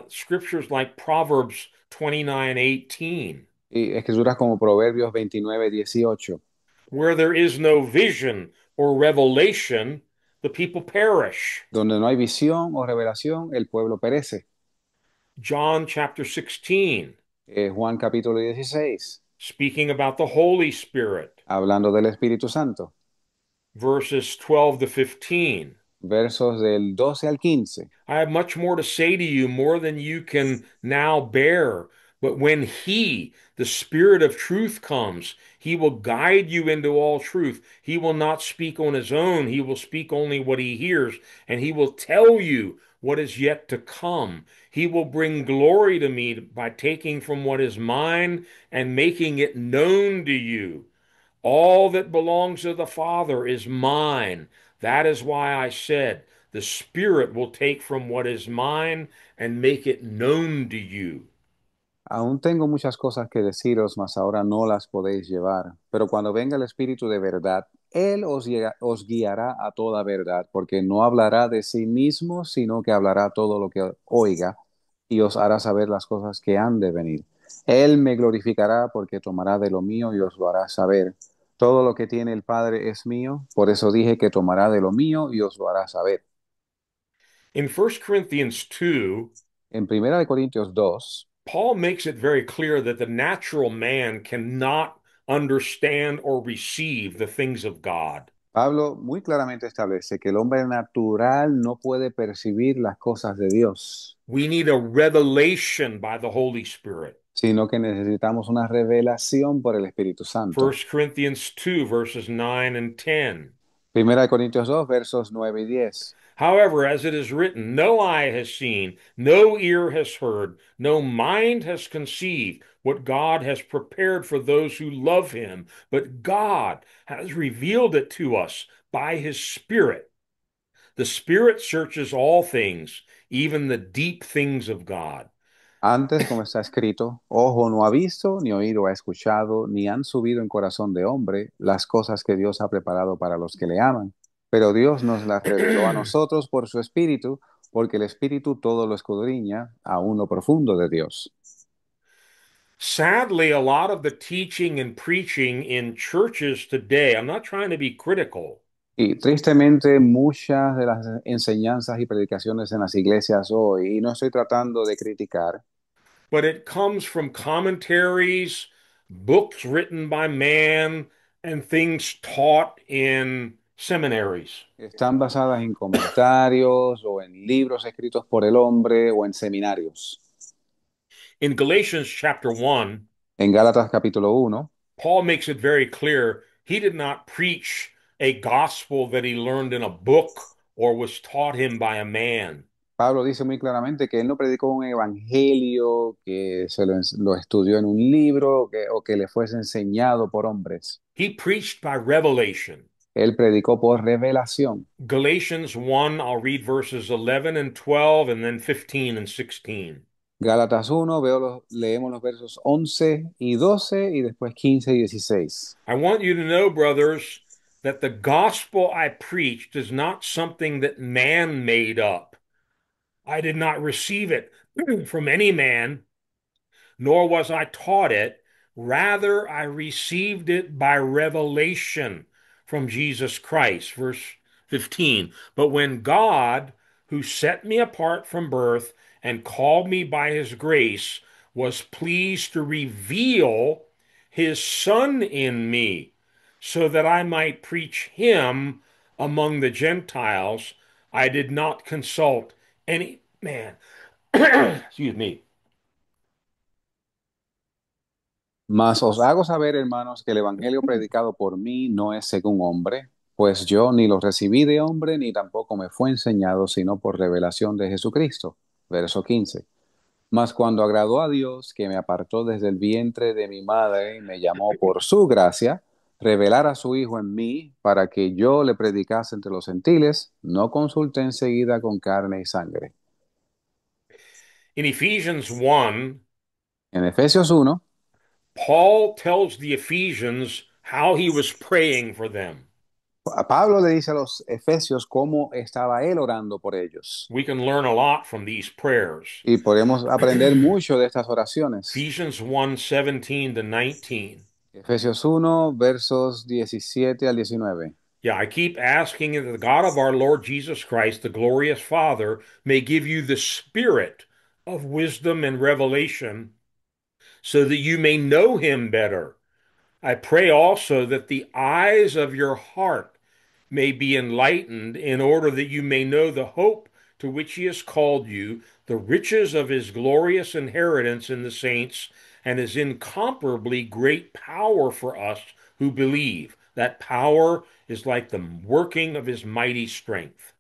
Scriptures like Proverbs 29:18, Y escrituras como Proverbios 29:18. where there is no vision or revelation, the people perish. Donde no hay visión o revelación, el pueblo perece. John chapter 16, Juan capítulo 16, speaking about the Holy Spirit, hablando del Espíritu Santo, verses 12 to 15. versos del 12 al 15. I have much more to say to you, more than you can now bear. But when He, the Spirit of truth, comes, He will guide you into all truth. He will not speak on His own, He will speak only what He hears, and He will tell you what is yet to come. He will bring glory to me by taking from what is mine and making it known to you. All that belongs to the Father is mine. That is why I said, the Spirit will take from what is mine and make it known to you. Aún tengo muchas cosas que deciros, mas ahora no las podéis llevar. Pero cuando venga el Espíritu de verdad, Él os guiará a toda verdad, porque no hablará de sí mismo, sino que hablará todo lo que oiga y os hará saber las cosas que han de venir. Él me glorificará porque tomará de lo mío y os lo hará saber. Todo lo que tiene el Padre es mío, por eso dije que tomará de lo mío y os lo hará saber. In 1 Corinthians 2, En Primera de Corintios 2. Paul makes it very clear that the natural man cannot understand or receive the things of God. Pablo muy claramente establece que el hombre natural no puede percibir las cosas de Dios, We need a revelation by the Holy Spirit. sino que necesitamos una revelación por el Espíritu Santo. 1 Corinthians 2, verses 9 and 10. Primera de Corintios 2, versos 9 y 10. However, as it is written, no eye has seen, no ear has heard, no mind has conceived what God has prepared for those who love him, but God has revealed it to us by his Spirit. The Spirit searches all things, even the deep things of God. Antes, como está escrito, ojo no ha visto, ni oído ha escuchado, ni han subido en corazón de hombre las cosas que Dios ha preparado para los que le aman. Pero Dios nos las reveló a nosotros por su Espíritu, porque el Espíritu todo lo escudriña, aún lo profundo de Dios. Sadly, a lot of the teaching and preaching in churches today, I'm not trying to be critical, Y tristemente muchas de las enseñanzas y predicaciones en las iglesias hoy, y no estoy tratando de criticar, but it comes from commentaries, books written by man, and things taught in seminaries. están basadas en comentarios o en libros escritos por el hombre o en seminarios. In Galatians chapter 1, En Gálatas capítulo 1, Paul makes it very clear he did not preach a gospel that he learned in a book or was taught him by a man. Pablo dice muy claramente que él no predicó un evangelio que lo estudió en un libro o que le fuese enseñado por hombres. He preached by revelation. Él predicó por revelación. Galatians 1, I'll read verses 11 and 12 and then 15 and 16. Gálatas 1, leemos los versos 11 y 12 y después 15 y 16. I want you to know, brothers, that the gospel I preached is not something that man made up. I did not receive it from any man, nor was I taught it. Rather, I received it by revelation from Jesus Christ. Verse 15. But when God, who set me apart from birth and called me by his grace, was pleased to reveal his Son in me, so that I might preach him among the Gentiles, I did not consult any man. Excuse me. Mas os hago saber, hermanos, que el evangelio predicado por mí no es según hombre, pues yo ni lo recibí de hombre, ni tampoco me fue enseñado, sino por revelación de Jesucristo. Verso 15. Mas cuando agradó a Dios, que me apartó desde el vientre de mi madre y me llamó por su gracia, revelar a su Hijo en mí, para que yo le predicase entre los gentiles, no consulté enseguida con carne y sangre. In Ephesians 1, En Efesios 1, Paul tells the Ephesians how he was praying for them. Pablo le dice a los efesios cómo estaba él orando por ellos. We can learn a lot from these prayers. Y podemos aprender mucho de estas oraciones. Ephesians 1 17 to 19. Efesios 1, versos 17 al 19. Yeah, I keep asking that the God of our Lord Jesus Christ, the glorious Father, may give you the spirit of wisdom and revelation so that you may know him better. I pray also that the eyes of your heart may be enlightened in order that you may know the hope to which he has called you, the riches of his glorious inheritance in the saints, and his incomparably great power for us who believe. That power is like the working of his mighty strength.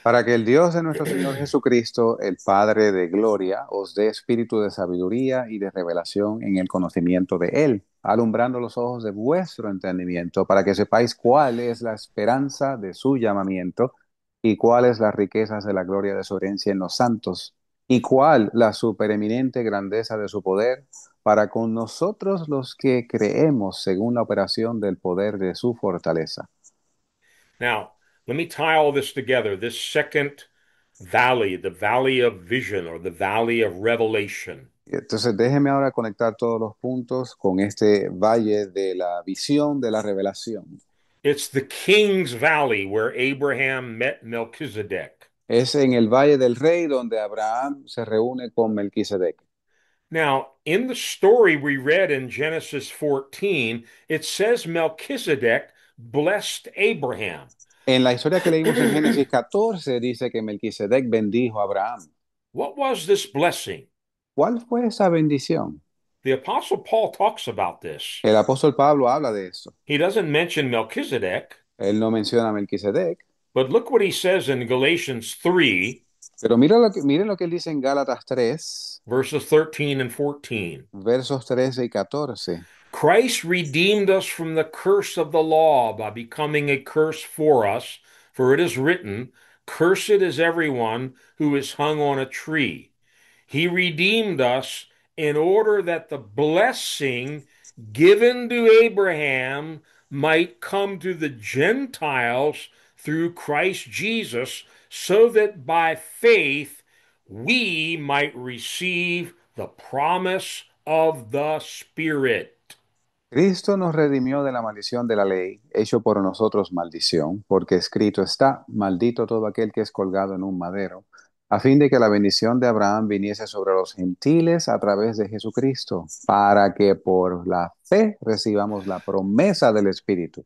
Para que el Dios de nuestro Señor Jesucristo, el Padre de gloria, os dé espíritu de sabiduría y de revelación en el conocimiento de Él, alumbrando los ojos de vuestro entendimiento, para que sepáis cuál es la esperanza de su llamamiento y cuáles las riquezas de la gloria de su herencia en los santos, y cuál la supereminente grandeza de su poder para con nosotros los que creemos según la operación del poder de su fortaleza. Now, let me tie all this together. This second valley, the valley of vision or the valley of revelation. Entonces, déjeme ahora conectar todos los puntos con este valle de la visión, de la revelación. It's the king's valley where Abraham met Melchizedek. Es en el valle del rey donde Abraham se reúne con Melquisedec. Now, in the story we read in Genesis 14, it says Melchizedek blessed Abraham. En la historia que leímos en Génesis 14 dice que Melquisedec bendijo a Abraham. What was this blessing? ¿Cuál fue esa bendición? The Apostle Paul talks about this. El apóstol Pablo habla de eso. He doesn't mention Melchizedek, Él no menciona a Melquisedec, but look what he says in Galatians 3, pero miren lo que él dice en Gálatas 3, verses 13 and 14. versos 13 y 14. Christ redeemed us from the curse of the law by becoming a curse for us, for it is written, Cursed is everyone who is hung on a tree. He redeemed us in order that the blessing given to Abraham might come to the Gentiles through Christ Jesus, so that by faith we might receive the promise of the Spirit. Cristo nos redimió de la maldición de la ley, hecho por nosotros maldición, porque escrito está, maldito todo aquel que es colgado en un madero, a fin de que la bendición de Abraham viniese sobre los gentiles a través de Jesucristo, para que por la fe recibamos la promesa del Espíritu.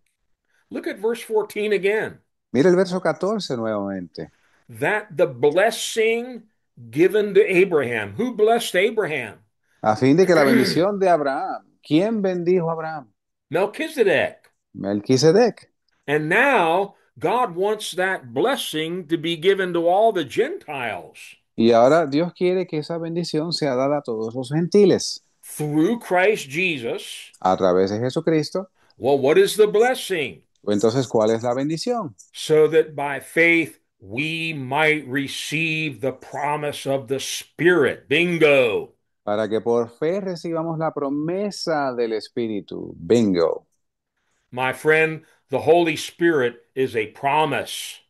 Look at verse 14 again. Mira el verso 14 nuevamente. That the blessing given to Abraham. Who blessed Abraham? A fin de que la bendición de Abraham, ¿quién bendijo a Abraham? Melchizedek. Melquisedec. And now God wants that blessing to be given to all the Gentiles Y ahora Dios quiere que esa bendición sea dada a todos los gentiles through Christ Jesus. a través de Jesucristo. Well, what is the blessing? Entonces, ¿cuál es la bendición? So that by faith we might receive the promise of the Spirit. Bingo. Para que por fe recibamos la promesa del Espíritu. Bingo. My friend, the Holy Spirit is a promise.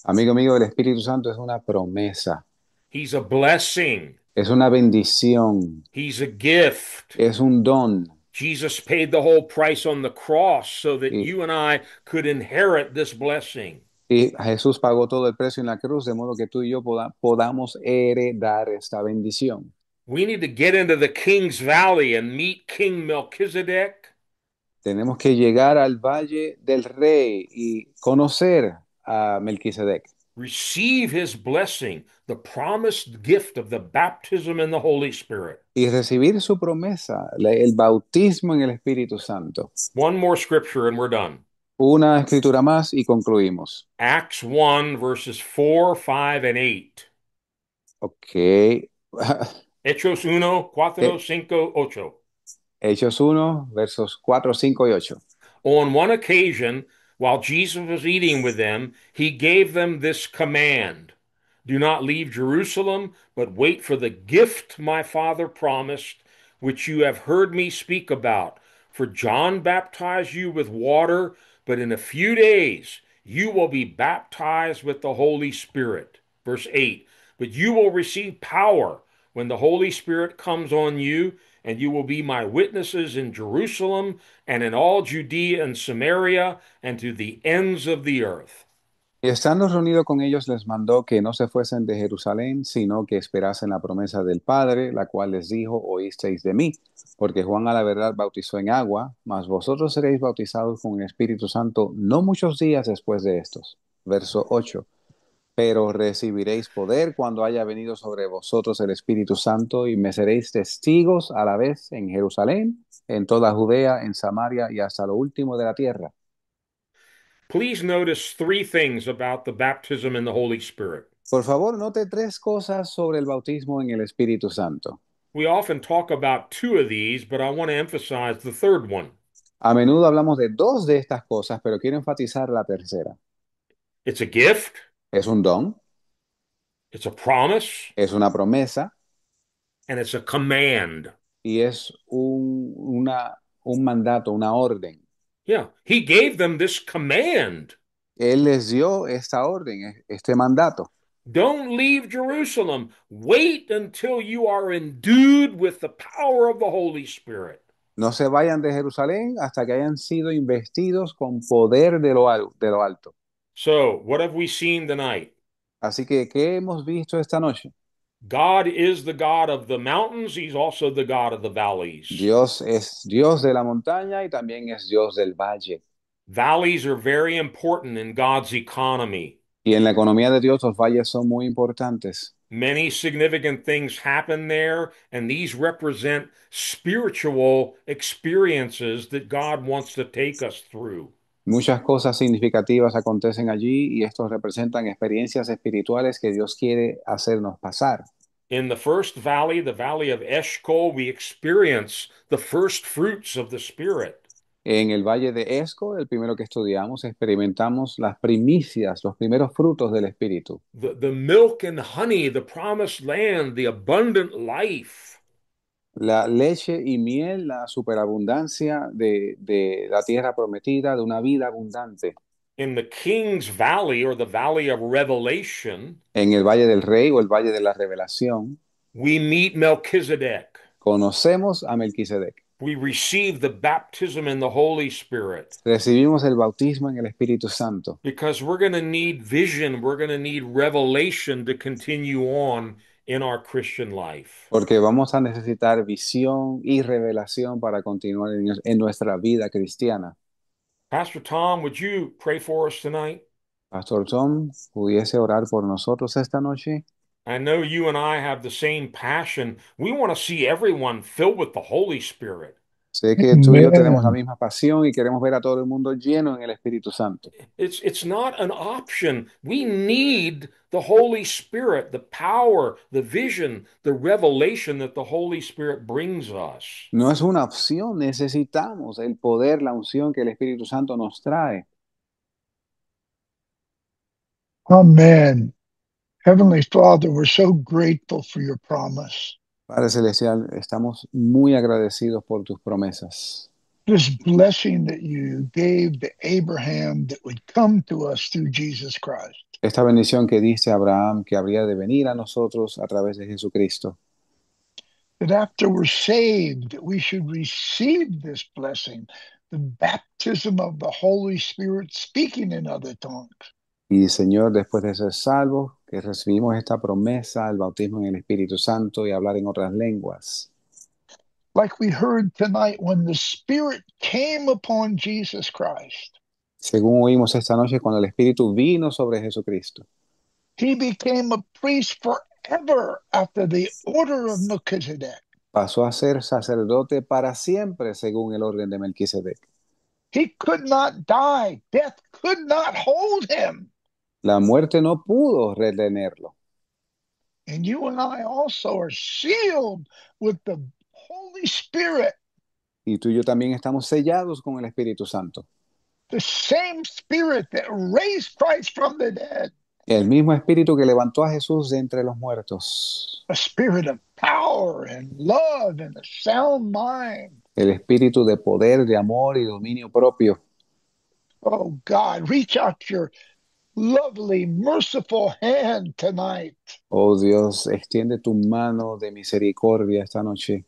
Amigo mío, el Espíritu Santo es una promesa, He's a blessing. es una bendición, He's a gift. es un don. Jesus paid the whole price on the cross so that Y, you and I could inherit this blessing. y Jesús pagó todo el precio en la cruz, de modo que tú y yo podamos heredar esta bendición. We need to get into the King's Valley and meet King Melchizedek, Tenemos que llegar al Valle del Rey y conocer a Melquisedec receive his blessing, the promised gift of the baptism in the Holy Spirit. y recibir su promesa, el bautismo en el Espíritu Santo. One more scripture and we're done. Una escritura más y concluimos. Acts 1, verses 4, 5, and 8. Ok. Hechos 1, 4, 5, 8. Hechos 1, versos 4, 5 y 8. On one occasion, while Jesus was eating with them, he gave them this command: Do not leave Jerusalem, but wait for the gift my Father promised, which you have heard me speak about. For John baptized you with water, but in a few days you will be baptized with the Holy Spirit. Verse 8. But you will receive power when the Holy Spirit comes on you, and you will be my witnesses in Jerusalem and in all Judea and Samaria and to the ends of the earth. Y estando reunido con ellos, les mandó que no se fuesen de Jerusalén, sino que esperasen la promesa del Padre, la cual les dijo, oísteis de mí, porque Juan a la verdad bautizó en agua, mas vosotros seréis bautizados con el Espíritu Santo no muchos días después de estos. Verso 8. Pero recibiréis poder cuando haya venido sobre vosotros el Espíritu Santo, y me seréis testigos a la vez en Jerusalén, en toda Judea, en Samaria y hasta lo último de la tierra. Please notice three things about the baptism in the Holy Spirit. Por favor, note tres cosas sobre el bautismo en el Espíritu Santo. We often talk about two of these, but I want to emphasize the third one. A menudo hablamos de dos de estas cosas, pero quiero enfatizar la tercera. It's a gift, Es un don, it's a promise, es una promesa and it's a command. y es un mandato, una orden. Yeah, he gave them this command. Él les dio esta orden, este mandato. Don't leave Jerusalem. Wait until you are endued with the power of the Holy Spirit. No se vayan de Jerusalén hasta que hayan sido investidos con poder de lo alto. So, what have we seen tonight? Así que, ¿qué hemos visto esta noche? God is the God of the mountains. He's also the God of the valleys. Dios es Dios de la montaña y también es Dios del valle. Valleys are very important in God's economy. Y en la economía de Dios los valles son muy importantes. Many significant things happen there, and these represent spiritual experiences that God wants to take us through. Muchas cosas significativas acontecen allí y estos representan experiencias espirituales que Dios quiere hacernos pasar. In the first valley, the valley of Eshcol, we experience the first fruits of the Spirit. En el valle de Esco, el primero que estudiamos, experimentamos las primicias, los primeros frutos del Espíritu. The milk and honey, the promised land, the abundant life. La leche y miel, la superabundancia de la tierra prometida, de una vida abundante. In the King's Valley, or the Valley of Revelation, En el valle del Rey o el valle de la Revelación, we meet Melchizedek. conocemos a Melquisedec. We receive the baptism in the Holy Spirit. Recibimos el bautismo en el Espíritu Santo. Because we're going to need vision, we're going to need revelation to continue on in our Christian life. Porque vamos a necesitar visión y revelación para continuar en nuestra vida cristiana. Pastor Tom, would you pray for us tonight? Pastor Tom, ¿pudiese orar por nosotros esta noche? I know you and I have the same passion. We want to see everyone filled with the Holy Spirit. Sé que tú y yo tenemos la misma pasión y queremos ver a todo el mundo lleno en el Espíritu Santo. It's not an option. We need the Holy Spirit, the power, the vision, the revelation that the Holy Spirit brings us. No es una opción, necesitamos el poder, la unción que el Espíritu Santo nos trae. Amen. Heavenly Father, we're so grateful for your promise. Padre Celestial, estamos muy agradecidos por tus promesas. This blessing that you gave to Abraham that would come to us through Jesus Christ. Esta bendición que diste a Abraham, que habría de venir a nosotros a través de Jesucristo. That after we're saved, that we should receive this blessing, the baptism of the Holy Spirit speaking in other tongues. Y Señor, después de ser salvos, que recibimos esta promesa, el bautismo en el Espíritu Santo y hablar en otras lenguas. Like we heard tonight, when the Spirit came upon Jesus Christ, Según oímos esta noche, cuando el Espíritu vino sobre Jesucristo, he became a priest forever after the order of Melchizedek. pasó a ser sacerdote para siempre según el orden de Melquisedec. He could not die. Death could not hold him. La muerte no pudo retenerlo. And you and I also are sealed with the Holy Spirit, Y tú y yo también estamos sellados con el Espíritu Santo. the same Spirit that raised Christ from the dead, El mismo Espíritu que levantó a Jesús de entre los muertos. a spirit of power and love and a sound mind. El Espíritu de poder, de amor y dominio propio. Oh God, reach out your lovely, merciful hand tonight. Oh Dios, extiende tu mano de misericordia esta noche.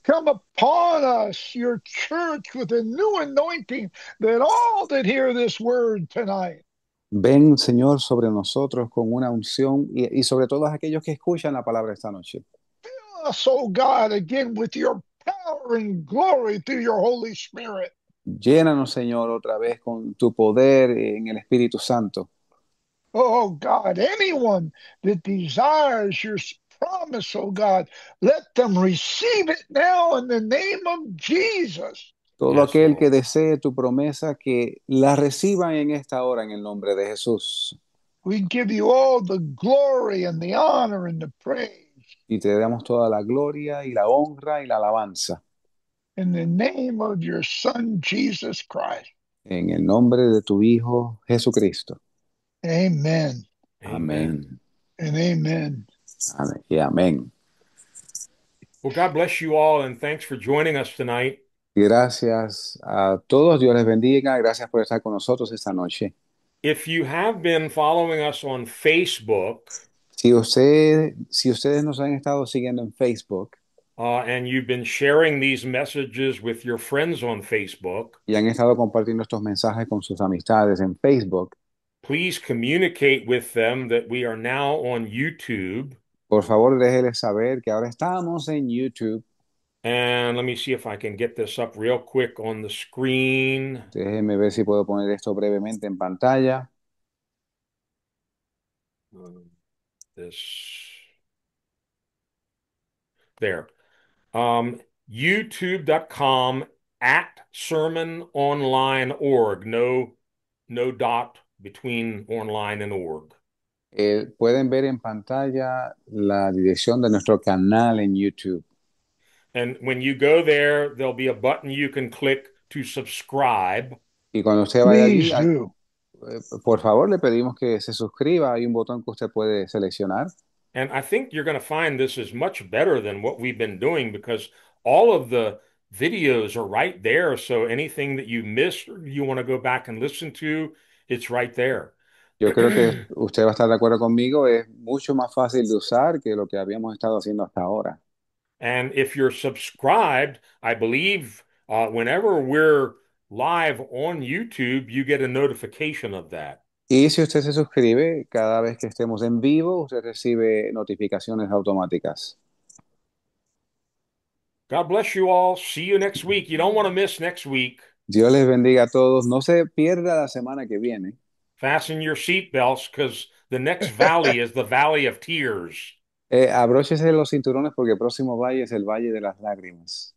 come upon us, your church, with a new anointing, that all that hear this word tonight Ven, Señor, sobre nosotros con una unción y sobre todos aquellos que escuchan la palabra esta noche. us, oh God, again with your power and glory through your Holy Spirit. Llénanos, Señor, otra vez con tu poder en el Espíritu Santo. Oh God, anyone that desires your promise, oh God, let them receive it now in the name of Jesus. Todo Yes, aquel que Lord. desee tu promesa, que la reciban en esta hora en el nombre de Jesús. We give you all the glory and the honor and the praise Y te damos toda la gloria y la honra y la alabanza in the name of your Son, Jesus Christ. en el nombre de tu Hijo Jesucristo. Amen Amen. Amén. and amen. Amén. Y amén. Well, God bless you all, and thanks for joining us tonight. Gracias a todos. Dios les bendiga. Gracias por estar con nosotros esta noche. If you have been following us on Facebook, Si ustedes nos han estado siguiendo en Facebook and you've been sharing these messages with your friends on Facebook, y han estado compartiendo estos mensajes con sus amistades en Facebook, please communicate with them that we are now on YouTube. por favor déjenles saber que ahora estamos en YouTube. And let me see if I can get this up real quick on the screen. Déjenme ver si puedo poner esto brevemente en pantalla. This there. YouTube.com at sermononline.org. No dot between online and org. Pueden ver en pantalla la dirección de nuestro canal en YouTube. And when you go there, there'll be a button you can click to subscribe. Y cuando usted vaya allí, Please do. por favor, le pedimos que se suscriba. Hay un botón que usted puede seleccionar. And I think you're going to find this is much better than what we've been doing because all of the videos are right there. So anything that you missed or you want to go back and listen to, it's right there. Yo creo que usted va a estar de acuerdo conmigo. Es mucho más fácil de usar que lo que habíamos estado haciendo hasta ahora. And if you're subscribed, I believe whenever we're live on YouTube, you get a notification of that. Y si usted se suscribe, cada vez que estemos en vivo, usted recibe notificaciones automáticas. God bless you all. See you next week. You don't want to miss next week. Dios les bendiga a todos. No se pierda la semana que viene. Fasten your seatbelts because the next valley is the valley of tears. Abróchese los cinturones porque el próximo valle es el Valle de las Lágrimas.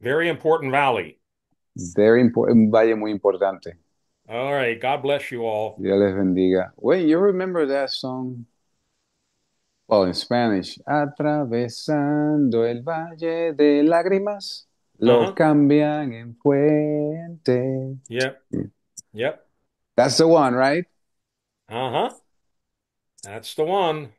Very important valley. Un valle muy importante. All right. God bless you all. Dios les bendiga. Wait, you remember that song? Well, in Spanish. Atravesando el Valle de Lágrimas, lo Uh-huh. cambian en puente. Yep. Yep. That's the one, right? Uh-huh. That's the one.